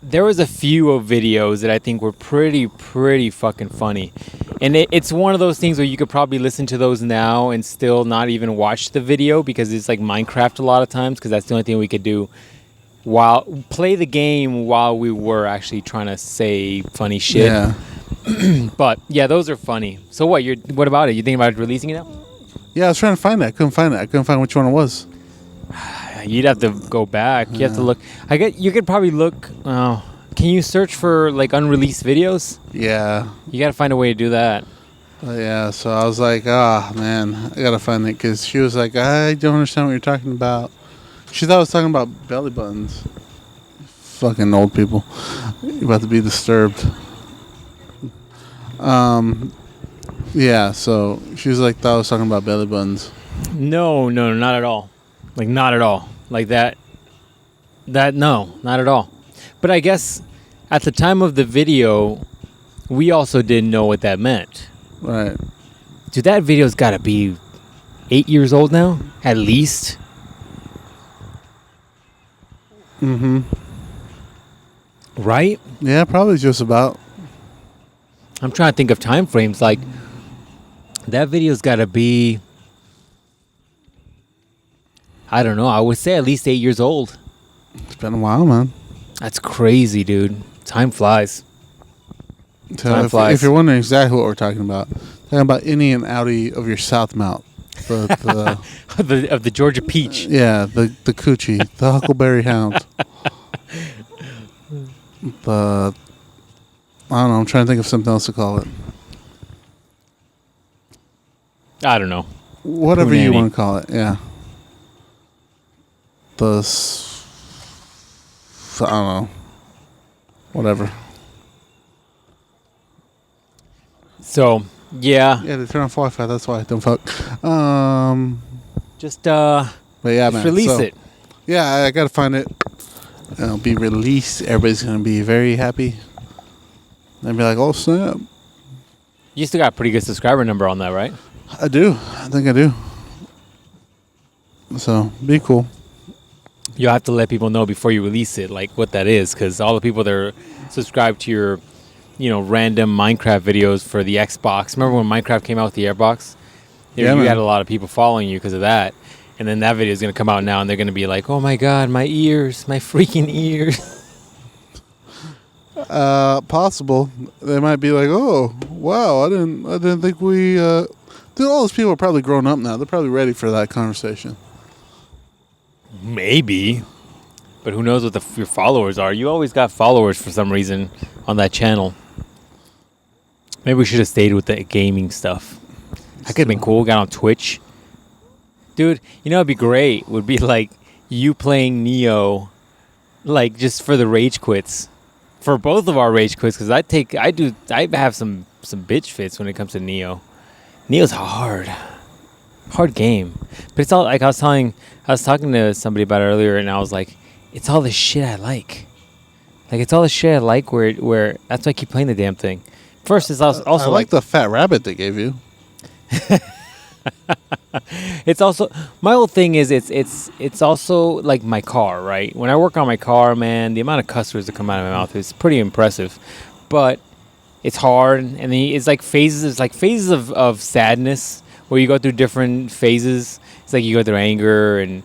There was a few of videos that I think were pretty fucking funny. And it's one of those things where you could probably listen to those now and still not even watch the video because it's like Minecraft a lot of times because that's the only thing we could do play the game while we were actually trying to say funny shit. Yeah. But yeah, those are funny. So what about it? You thinking about releasing it now? Yeah, I was trying to find that. I couldn't find it. I couldn't find which one it was. You'd have to go back. You have to look. You could probably look. Can you search for like unreleased videos? Yeah. You got to find a way to do that. Yeah, so I was like, man, I got to find it because she was like, I don't understand what you're talking about. She thought I was talking about belly buttons. Fucking old people. You're about to be disturbed. Yeah, so she was like, thought I was talking about belly buttons. No, not at all. Like, not at all. Like that, no, not at all. But I guess at the time of the video, we also didn't know what that meant. Right. Dude, that video's got to be 8 years old now, at least. Mm-hmm. Right? Yeah, probably just about. I'm trying to think of time frames. Like, that video's got to be, I don't know, I would say at least 8 years old. It's been a while, man. That's crazy, dude. Time flies. So if you're wondering exactly what we're talking about Any and Outie of your South Mount. Of the Georgia Peach. Yeah, the coochie, the Huckleberry Hound. I don't know, I'm trying to think of something else to call it. I don't know. Whatever you want to call it, yeah. I don't know. Whatever. So, yeah. Yeah, they turn off Wi-Fi, that's why. Don't fuck. But yeah, man. Release it. Yeah, I gotta find it. It'll be released. Everybody's gonna be very happy. They'll be like, oh, snap. You still got a pretty good subscriber number on that, right? I do. I think I do. So, be cool. You'll have to let people know before you release it, like, what that is, because all the people that are subscribed to your, random Minecraft videos for the Xbox. Remember when Minecraft came out with the Airbox? You had a lot of people following you because of that. And then that video is going to come out now, and they're going to be like, oh, my God, my ears, my freaking ears. Possible. They might be like, oh, wow, I didn't think we... Dude, all those people are probably grown up now. They're probably ready for that conversation. Maybe. But who knows what your followers are. You always got followers for some reason on that channel. Maybe we should have stayed with the gaming stuff. That could have been cool. Got on Twitch. Dude, you know, it'd be great. Would be like you playing Neo, like just for the rage quits, for both of our rage quits. Because I have some bitch fits when it comes to Neo. Neo's hard game, but it's all like I was talking to somebody about it earlier, and I was like, it's all the shit I like. Like it's all the shit I like. Where that's why I keep playing the damn thing. First, it's also I like the fat rabbit they gave you. It's also my whole thing is it's also like my car, right? When I work on my car, man, the amount of cuss words that come out of my mouth is pretty impressive. But it's hard, and then it's like phases. It's like phases of sadness where you go through different phases. It's like you go through anger and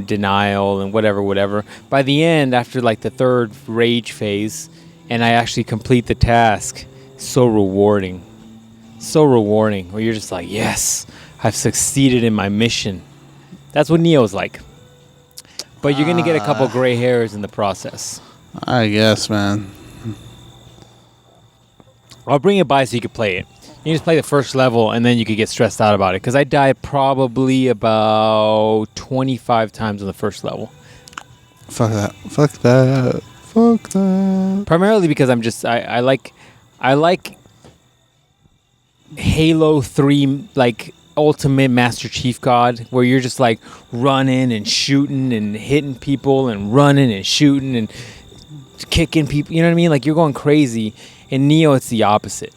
denial and whatever. By the end, after like the third rage phase, and I actually complete the task, so rewarding, where you're just like, yes, I've succeeded in my mission. That's what Neo's like. But you're gonna get a couple gray hairs in the process. I guess, man. I'll bring it by so you can play it. You just play the first level, and then you could get stressed out about it. Because I died probably about 25 times on the first level. Fuck that. Primarily because I'm just I like Halo 3 like Ultimate Master Chief God, where you're just like running and shooting and hitting people and running and shooting and kicking people. You know what I mean? Like you're going crazy. In Neo, it's the opposite.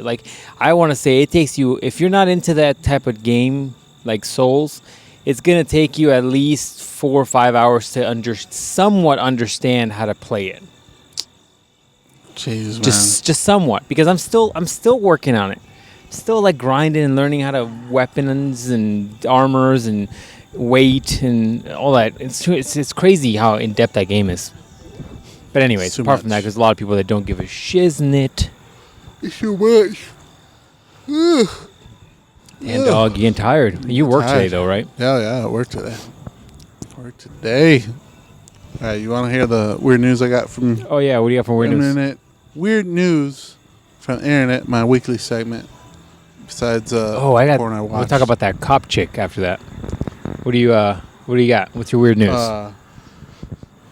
Like I want to say, it takes you, if you're not into that type of game like Souls, it's gonna take you at least 4 or 5 hours to somewhat understand how to play it. Jesus, man. Just somewhat, because I'm still working on it. Still like grinding and learning how to weapons and armors and weight and all that. It's crazy how in depth that game is. But anyways, apart from that, there's a lot of people that don't give a shiznit. It's too much. And dog, you getting tired. You work today though, right? Yeah, I work today. All right, you want to hear the weird news I got from? Oh yeah, what do you got from weird internet? Weird news from internet. My weekly segment. Besides, porn I watch. We'll talk about that cop chick after that. What do you got? What's your weird news?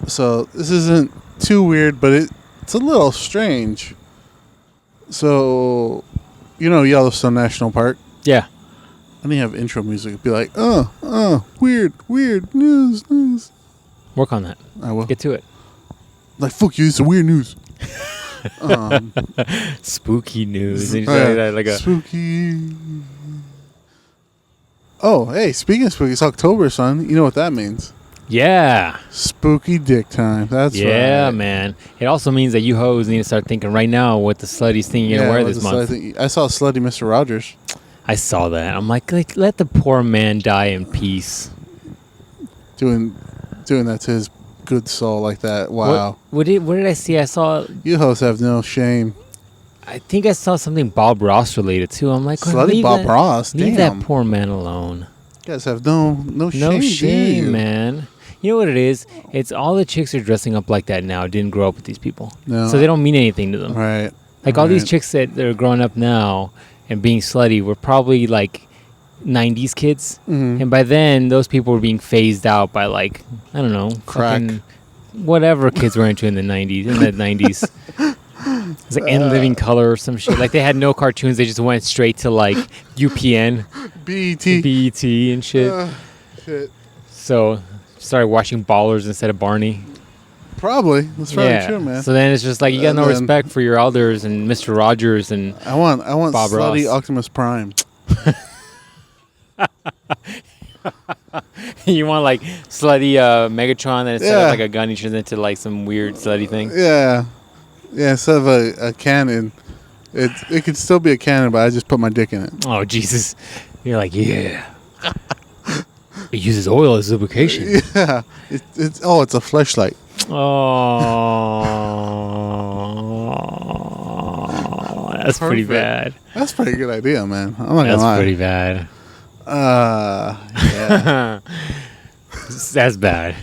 So this isn't too weird, but it's a little strange. So, you know Yellowstone National Park? Yeah. I need to have intro music. It'd be like, weird news. Work on that. I will. Get to it. Like, fuck you, it's weird news. Spooky news. Spooky. Oh, hey, speaking of spooky, it's October, son. You know what that means? Yeah. Spooky dick time. That's right. Yeah, man. It also means that you hoes need to start thinking right now what the sluttiest thing you're going to wear this month. I saw Slutty Mr. Rogers. I saw that. I'm like, let the poor man die in peace. Doing that to his good soul like that. Wow. What did I see? I saw... You hoes have no shame. I think I saw something Bob Ross related to. I'm like, Slutty Bob Ross? Leave that poor man alone. You guys have no shame. No shame, man. You know what it is? It's all the chicks are dressing up like that now didn't grow up with these people. No. So they don't mean anything to them. Right. Like all these chicks that are growing up now and being slutty were probably like 90s kids. Mm-hmm. And by then, those people were being phased out by like, I don't know. Crack. Whatever kids were into in the 90s. It's like In Living Color or some shit. Like they had no cartoons. They just went straight to like UPN. BET and shit. Shit. So started watching Ballers instead of Barney. Probably. That's probably true, man. So then it's just like you got no respect for your elders and Mr. Rogers and I want Bob Slutty Ross. Optimus Prime. You want like slutty Megatron that instead of like a gun he turns into like some weird slutty thing? Yeah. Yeah, instead of a cannon, it could still be a cannon, but I just put my dick in it. Oh, Jesus. You're like, yeah. It uses oil as lubrication. Yeah. It's a fleshlight. Oh, that's pretty bad. That's a pretty good idea, man. I'm not gonna lie. That's pretty bad. Yeah. That's bad.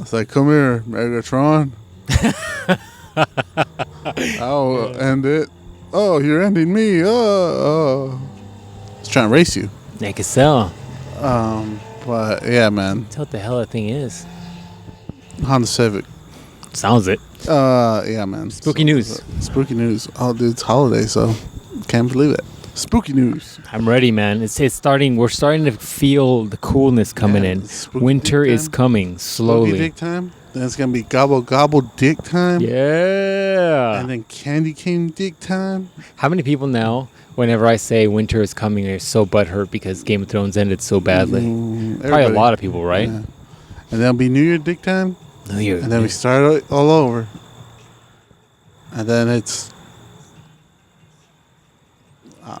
It's like, come here, Megatron. I'll end it. Oh, you're ending me. Oh. It's trying to race you. They can sell. But yeah, man. That's what the hell that thing is. Honda Civic. Sounds it. Yeah, man. Spooky news. Spooky news. Oh, dude, it's holiday, so can't believe it. Spooky news. I'm ready, man. It's starting. We're starting to feel the coolness coming in. Winter is coming slowly. Spooky dick time. Then it's gonna be gobble gobble dick time. Yeah. And then candy cane dick time. How many people now, whenever I say winter is coming, are so butthurt because Game of Thrones ended so badly? Probably a lot of people, right? Yeah. And then it'll be New Year dick time. New Year. And then we start all over. And then it's...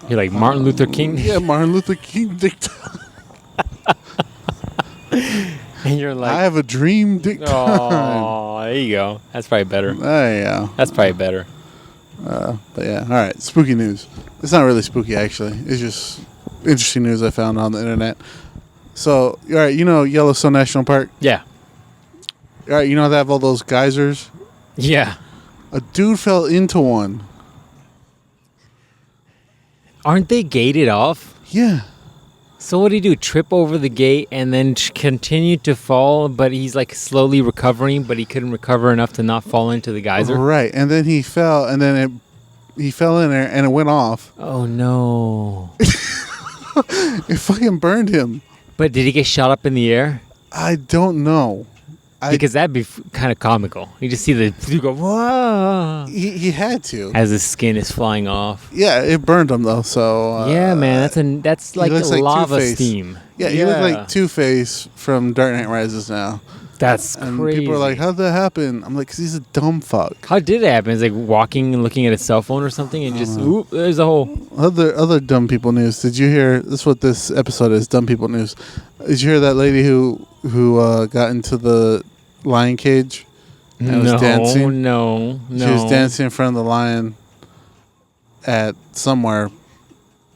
You're like Martin Luther King? Yeah, Martin Luther King dick time. And you're like... I have a dream dick time. Oh, there you go. That's probably better. There you go. That's probably better. But yeah, all right. Spooky news. It's not really spooky, actually. It's just interesting news I found on the internet. So, all right, you know Yellowstone National Park? Yeah. All right, you know they have all those geysers? Yeah. A dude fell into one. Aren't they gated off? Yeah. So what did he do? Trip over the gate and then continue to fall, but he's like slowly recovering, but he couldn't recover enough to not fall into the geyser? Right, and then he fell, and then he fell in there, and it went off. Oh, no. It fucking burned him. But did he get shot up in the air? I don't know. Because that'd be kind of comical. You just see the dude go, whoa. He had to. As his skin is flying off. Yeah, it burned him, though, so... yeah, man, that's like lava Two-Face. steam. Yeah, he looked like Two-Face from Dark Knight Rises now. That's and crazy. People are like, how'd that happen? I'm like, because he's a dumb fuck. How did it happen? It's like walking and looking at his cell phone or something and just, oop, there's a hole. Other dumb people news. Did you hear, this is what this episode is, dumb people news. Did you hear that lady who got into the lion cage and was dancing? No. She was dancing in front of the lion at somewhere.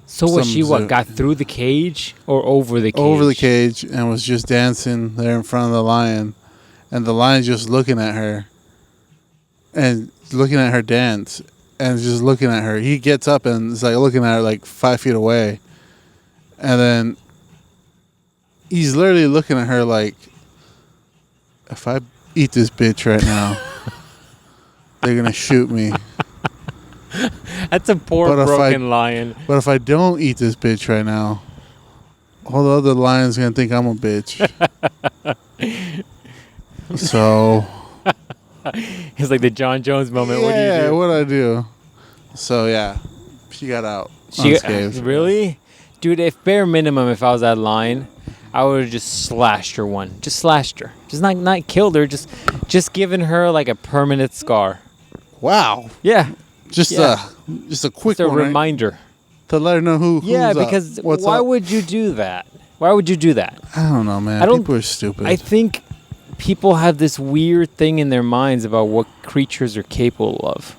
So was she got through the cage or over the cage? Over the cage and was just dancing there in front of the lion. And the lion's just looking at her. And looking at her dance. And just looking at her. He gets up and is like looking at her like 5 feet away. And then he's literally looking at her like, if I eat this bitch right now, they're going to shoot me. That's a poor broken lion. But if I don't eat this bitch right now, all the other lions going to think I'm a bitch. So... It's like the John Jones moment. Yeah, what do you do? what'd I do? So, yeah. She got out unscathed. Really? Dude, if bare minimum, if I was that lion, I would have just slashed her one. Just slashed her. Just not killed her. Just given her like a permanent scar. Wow. Yeah. Just a quick one, right? reminder. To let her know who's because why would you do that? Why would you do that? I don't know, man. People are stupid. I think people have this weird thing in their minds about what creatures are capable of.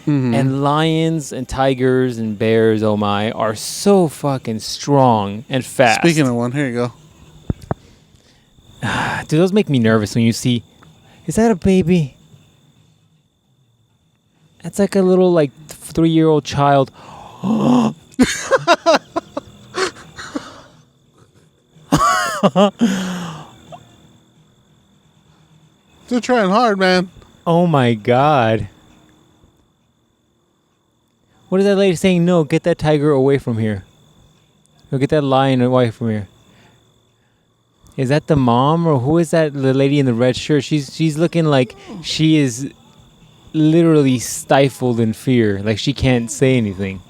Mm-hmm. And lions and tigers and bears, oh my, are so fucking strong and fast. Speaking of one, here you go. Do those make me nervous when you see... Is that a baby? That's like a little, 3-year-old child. They're trying hard, man. Oh, my God. What is that lady saying? No, get that tiger away from here. No, get that lion away from here. Is that the mom, or who is that? The lady in the red shirt. She's looking like she is literally stifled in fear. Like she can't say anything.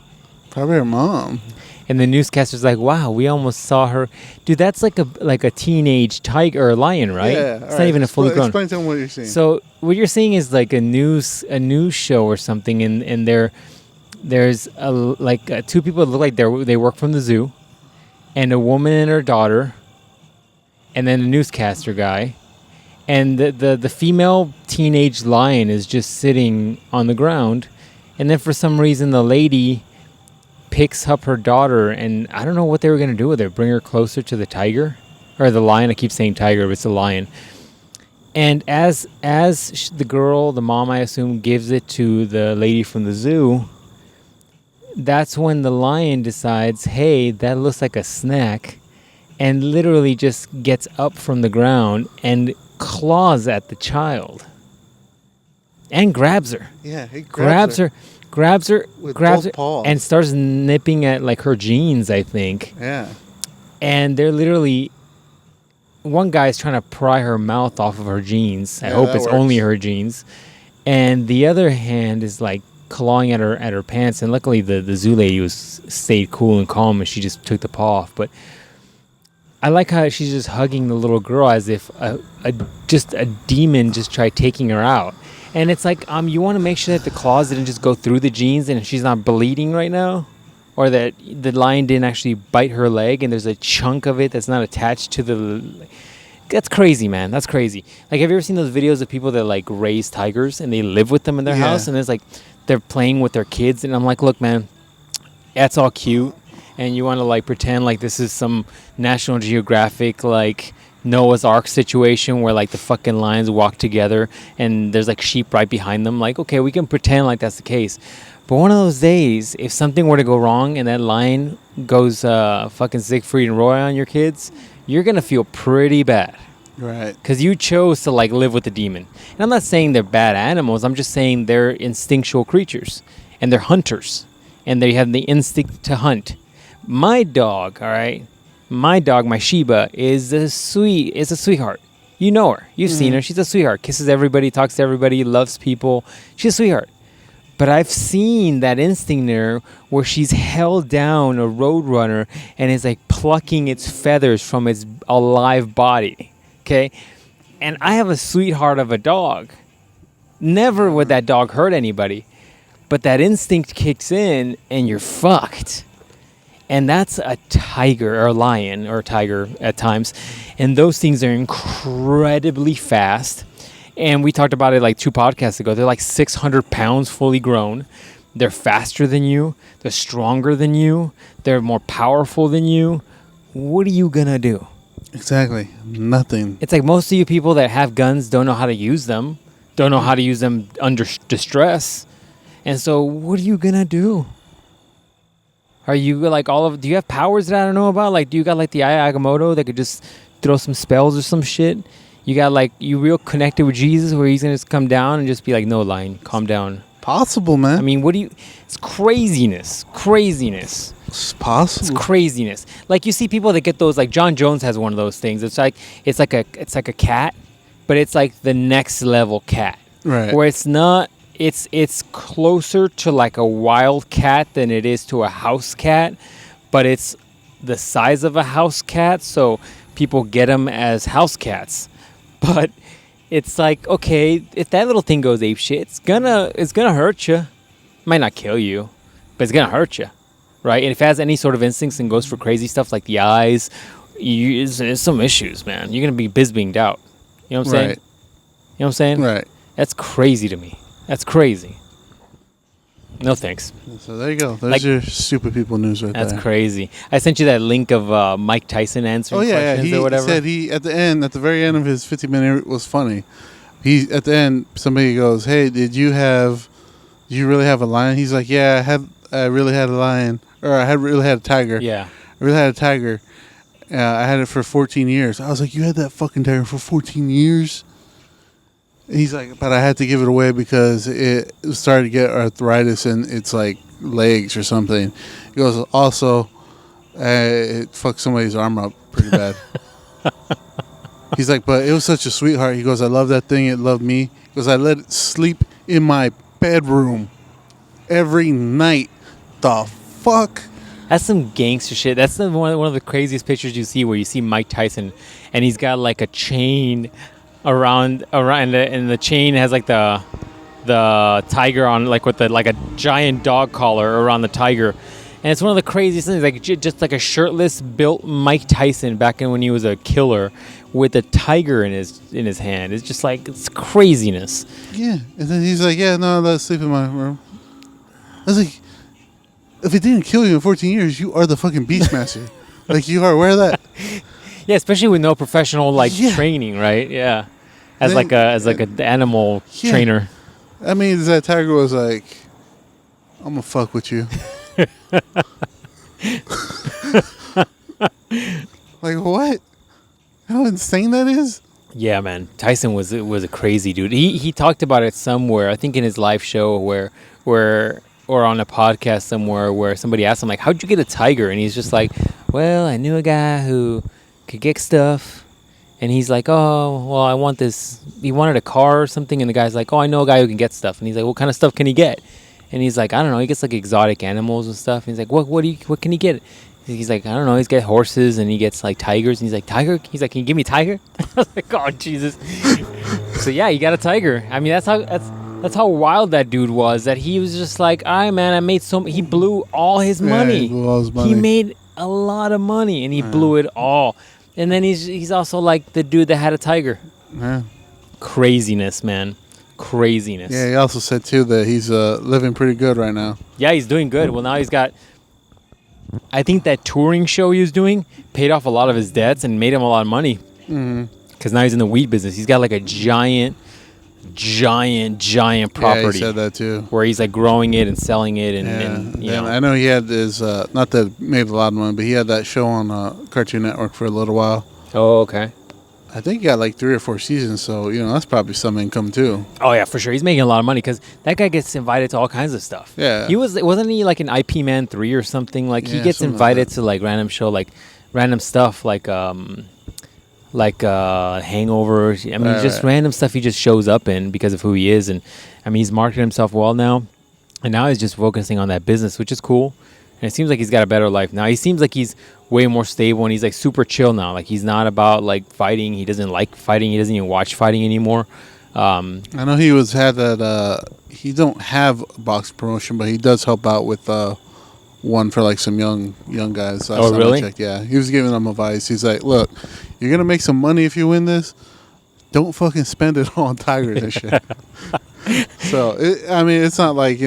Probably her mom. And the newscaster's like, "Wow, we almost saw her." Dude, that's like a teenage tiger or lion, right? Yeah, it's not even a fully grown. Explain to them what you're seeing. So what you're seeing is like a news show or something, and there's two people that look like they work from the zoo, and a woman and her daughter. And then the newscaster guy, and the female teenage lion is just sitting on the ground, and then for some reason the lady picks up her daughter, and I don't know what they were gonna do with her. Bring her closer to the tiger, or the lion. I keep saying tiger, but it's a lion. And as the girl, the mom, I assume, gives it to the lady from the zoo, that's when the lion decides, hey, that looks like a snack, and literally just gets up from the ground and claws at the child. And grabs her. Yeah, he grabs her with grabs both her paws. and starts nipping at like her jeans, I think. Yeah. And they're literally, one guy's trying to pry her mouth off of her jeans. I hope it's only her jeans. And the other hand is like clawing at her pants. And luckily the zoo lady stayed cool and calm and she just took the paw off. But I like how she's just hugging the little girl as if a demon just tried taking her out. And it's like, you want to make sure that the claws didn't just go through the jeans and she's not bleeding right now, or that the lion didn't actually bite her leg and there's a chunk of it that's not attached to the. That's crazy, man. That's crazy. Like, have you ever seen those videos of people that like raise tigers and they live with them in their house, and it's like they're playing with their kids, and I'm like, look, man, that's all cute, and you want to like pretend like this is some National Geographic like Noah's Ark situation where like the fucking lions walk together and there's like sheep right behind them. Like, okay, we can pretend like that's the case. But one of those days, if something were to go wrong and that lion goes fucking Siegfried and Roy on your kids, you're going to feel pretty bad. Right. Because you chose to like live with the demon. And I'm not saying they're bad animals. I'm just saying they're instinctual creatures. And they're hunters. And they have the instinct to hunt. My dog, all right? My dog, my Shiba, is a sweetheart. You know her. You've seen her. She's a sweetheart. Kisses everybody, talks to everybody, loves people. She's a sweetheart. But I've seen that instinct there where she's held down a roadrunner and is like plucking its feathers from its alive body. Okay? And I have a sweetheart of a dog. Never would that dog hurt anybody. But that instinct kicks in and you're fucked. And that's a tiger or a lion or a tiger at times. And those things are incredibly fast. And we talked about it like 2 podcasts ago. They're like 600 pounds fully grown. They're faster than you. They're stronger than you. They're more powerful than you. What are you going to do? Exactly. Nothing. It's like most of you people that have guns don't know how to use them. Don't know how to use them under distress. And so what are you going to do? Are you like do you have powers that I don't know about? Like, do you got like the Agamotto that could just throw some spells or some shit? You got like, you real connected with Jesus where he's going to just come down and just be like, no, lion, calm down. Possible, man. I mean, it's craziness. It's possible. It's craziness. Like, you see people that get those, like John Jones has one of those things. It's like a cat, but it's like the next level cat. Right. Where it's not, it's closer to like a wild cat than it is to a house cat, but it's the size of a house cat, so people get them as house cats. But it's like, okay, if that little thing goes apeshit, it's gonna hurt you. Might not kill you, but it's gonna hurt you, right? And if it has any sort of instincts and goes for crazy stuff like the eyes, there's some issues, man. You're gonna be bizbinged out. You know what I'm saying? Right. You know what I'm saying? Right. That's crazy to me. That's crazy. No thanks. So there you go. There's your stupid people news right there. That's crazy. I sent you that link of Mike Tyson answering questions or whatever. He said at the very end of his 50-minute was funny. At the end, somebody goes, "Hey, did you really have a lion?" He's like, "Yeah, I really had a lion, or I really had a tiger. Yeah, I really had a tiger. I had it for 14 years." I was like, "You had that fucking tiger for 14 years?" He's like, "But I had to give it away because it started to get arthritis in its like legs or something." He goes, "Also, it fucked somebody's arm up pretty bad." He's like, "But it was such a sweetheart." He goes, "I love that thing. It loved me." He goes, "I let it sleep in my bedroom every night." The fuck? That's some gangster shit. That's one of the craziest pictures you see, where you see Mike Tyson and he's got like a chain around and the chain has like the tiger on, like with like a giant dog collar around the tiger. And it's one of the craziest things, like just like a shirtless built Mike Tyson back in when he was a killer with a tiger in his hand. It's just like, it's craziness. Yeah. And then he's like, "Yeah, no, I let it sleep in my room." I was like, if it didn't kill you in 14 years, you are the fucking Beastmaster. Like, you are aware of that? Yeah, especially with no professional training, right? Yeah. As an animal trainer. I mean, that tiger was like, "I'm gonna fuck with you." Like, what? How insane that is? Yeah, man. Tyson was a crazy dude. He talked about it somewhere. I think in his live show where or on a podcast somewhere where somebody asked him like, "How'd you get a tiger?" And he's just like, "Well, I knew a guy who could get stuff." And he's like, "Oh, well, I want this." He wanted a car or something, and the guy's like, "Oh, I know a guy who can get stuff." And he's like, "What kind of stuff can he get?" And he's like, "I don't know. He gets like exotic animals and stuff." And he's like, "What can he get?" He's like, "I don't know. He's got horses and he gets like tigers." And he's like, "Tiger?" He's like, "Can you give me a tiger?" I was like, "Oh, Jesus." So yeah, he got a tiger. I mean, that's how wild that dude was. That he was just like, "All right, man, I made he blew all his money. He blew all his money. He made a lot of money and he blew it all." And then he's also like the dude that had a tiger. Yeah. Craziness, man. Craziness. Yeah, he also said, too, that he's living pretty good right now. Yeah, he's doing good. Well, now he's got... I think that touring show he was doing paid off a lot of his debts and made him a lot of money. Because now he's in the weed business. He's got like a giant property. Yeah, he said that, too. Where he's like growing it and selling it. And you know. I know he had his... not that made a lot of money, but he had that show on Cartoon Network for a little while. Oh, okay. I think he got like 3 or 4 seasons, so, that's probably some income, too. Oh, yeah, for sure. He's making a lot of money because that guy gets invited to all kinds of stuff. Yeah. Wasn't he like an IP Man 3 or something? Like, he gets invited to like random show, like random stuff, like Hangover. I mean, just random stuff he just shows up in because of who he is. And, I mean, he's marketed himself well now. And now he's just focusing on that business, which is cool. And it seems like he's got a better life now. He seems like he's way more stable and he's like super chill now. Like he's not about like fighting. He doesn't like fighting. He doesn't even watch fighting anymore. I know he had that. He don't have a box promotion, but he does help out with one for like some young guys. Oh, really? Yeah, he was giving them advice. He's like, "Look, you're gonna make some money if you win this. Don't fucking spend it all on tigers and shit." So, it's not like,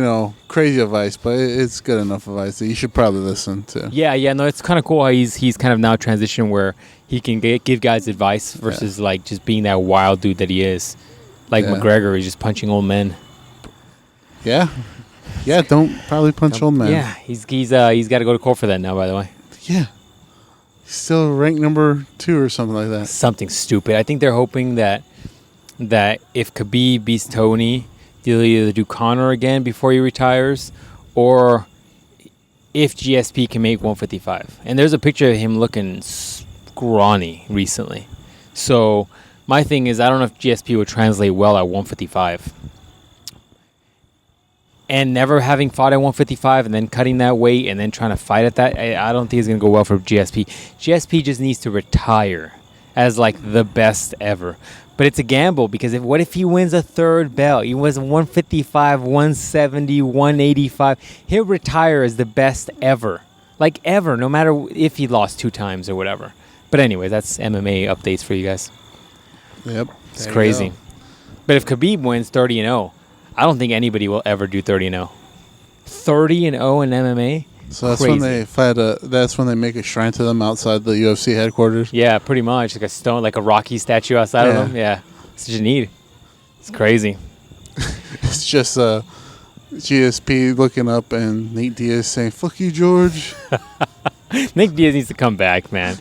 crazy advice, but it's good enough advice that you should probably listen to. Yeah, no, it's kind of cool how he's kind of now transitioned where he can give guys advice versus like just being that wild dude that he is. Like McGregor is just punching old men. Yeah. Yeah, don't probably punch old men. Yeah, he's got to go to court for that now, by the way. Yeah. He's still ranked number 2 or something like that. Something stupid. I think they're hoping that if Khabib beats Tony, they'll either do Conor again before he retires, or if GSP can make 155. And there's a picture of him looking scrawny recently. So my thing is, I don't know if GSP would translate well at 155. And never having fought at 155 and then cutting that weight and then trying to fight at that, I don't think it's going to go well for GSP. GSP just needs to retire as like the best ever. But it's a gamble because what if he wins a third belt? He wins 155, 170, 185. He'll retire as the best ever. Like ever, no matter if he lost 2 times or whatever. But anyway, that's MMA updates for you guys. Yep. It's crazy. But if Khabib wins 30-0, I don't think anybody will ever do 30-0. 30-0 in MMA? So that's when they fight. That's when they make a shrine to them outside the UFC headquarters. Yeah, pretty much like a stone, like a Rocky statue outside of them. Yeah, such a need. It's crazy. It's just GSP looking up and Nate Diaz saying, "Fuck you, George." Nate Diaz needs to come back, man.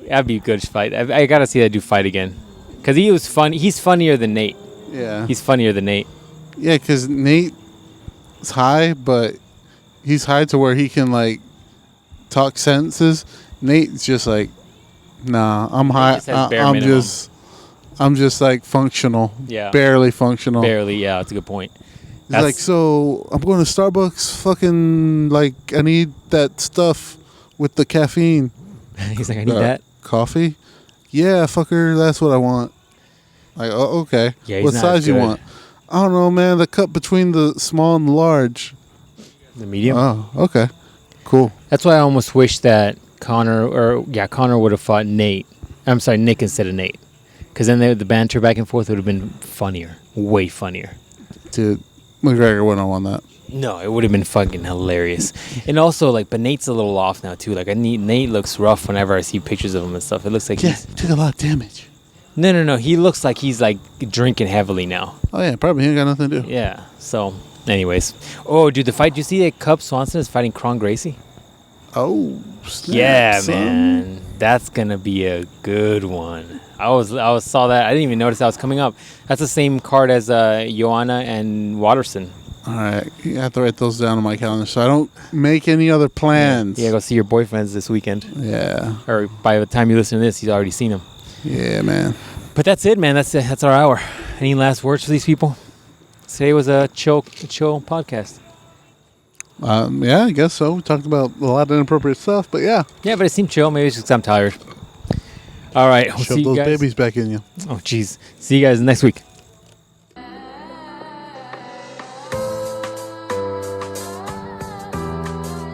That'd be a good fight. I gotta see that dude fight again, because he was fun. He's funnier than Nate. Yeah, he's funnier than Nate. Yeah, because Nate's high, but he's high to where he can like talk sentences. Nate's just like, nah, I'm high. I'm just like functional. Yeah, barely functional. Barely. Yeah, that's a good point. He's like, so I'm going to Starbucks. Fucking like, I need that stuff with the caffeine. He's like, I need that coffee. Yeah, fucker, that's what I want. Like, oh, okay. Yeah, what size you want? I don't know, man. The cup between the small and the large. The medium? Oh, okay. Cool. That's why I almost wish that Conor would have fought Nate. I'm sorry, Nick instead of Nate. Because then the banter back and forth would have been funnier. Way funnier. Dude, McGregor wouldn't have won that. No, it would have been fucking hilarious. And also, like, but Nate's a little off now, too. Like, Nate looks rough whenever I see pictures of him and stuff. It looks like he took a lot of damage. No. He looks like he's, like, drinking heavily now. Oh, yeah. Probably he ain't got nothing to do. Yeah. So, Anyways. Oh, dude, the fight. Do you see that Cub Swanson is fighting Kron Gracie? Oh, snap, yeah, son. man. That's going to be a good one. I saw that. I didn't even notice that was coming up. That's the same card as Joanna and Watterson. All right. You have to write those down on my calendar so I don't make any other plans. Yeah, go see your boyfriends this weekend. Yeah. Or by the time you listen to this, he's already seen them. Yeah, man. But that's it, man. That's our hour. Any last words for these people? Today was a chill podcast. Yeah, I guess so. We talked about a lot of inappropriate stuff, but yeah. Yeah, but it seemed chill. Maybe it's just 'cause I'm tired. All right. We'll Shove see you those guys. babies back in you. Oh, jeez. See you guys next week.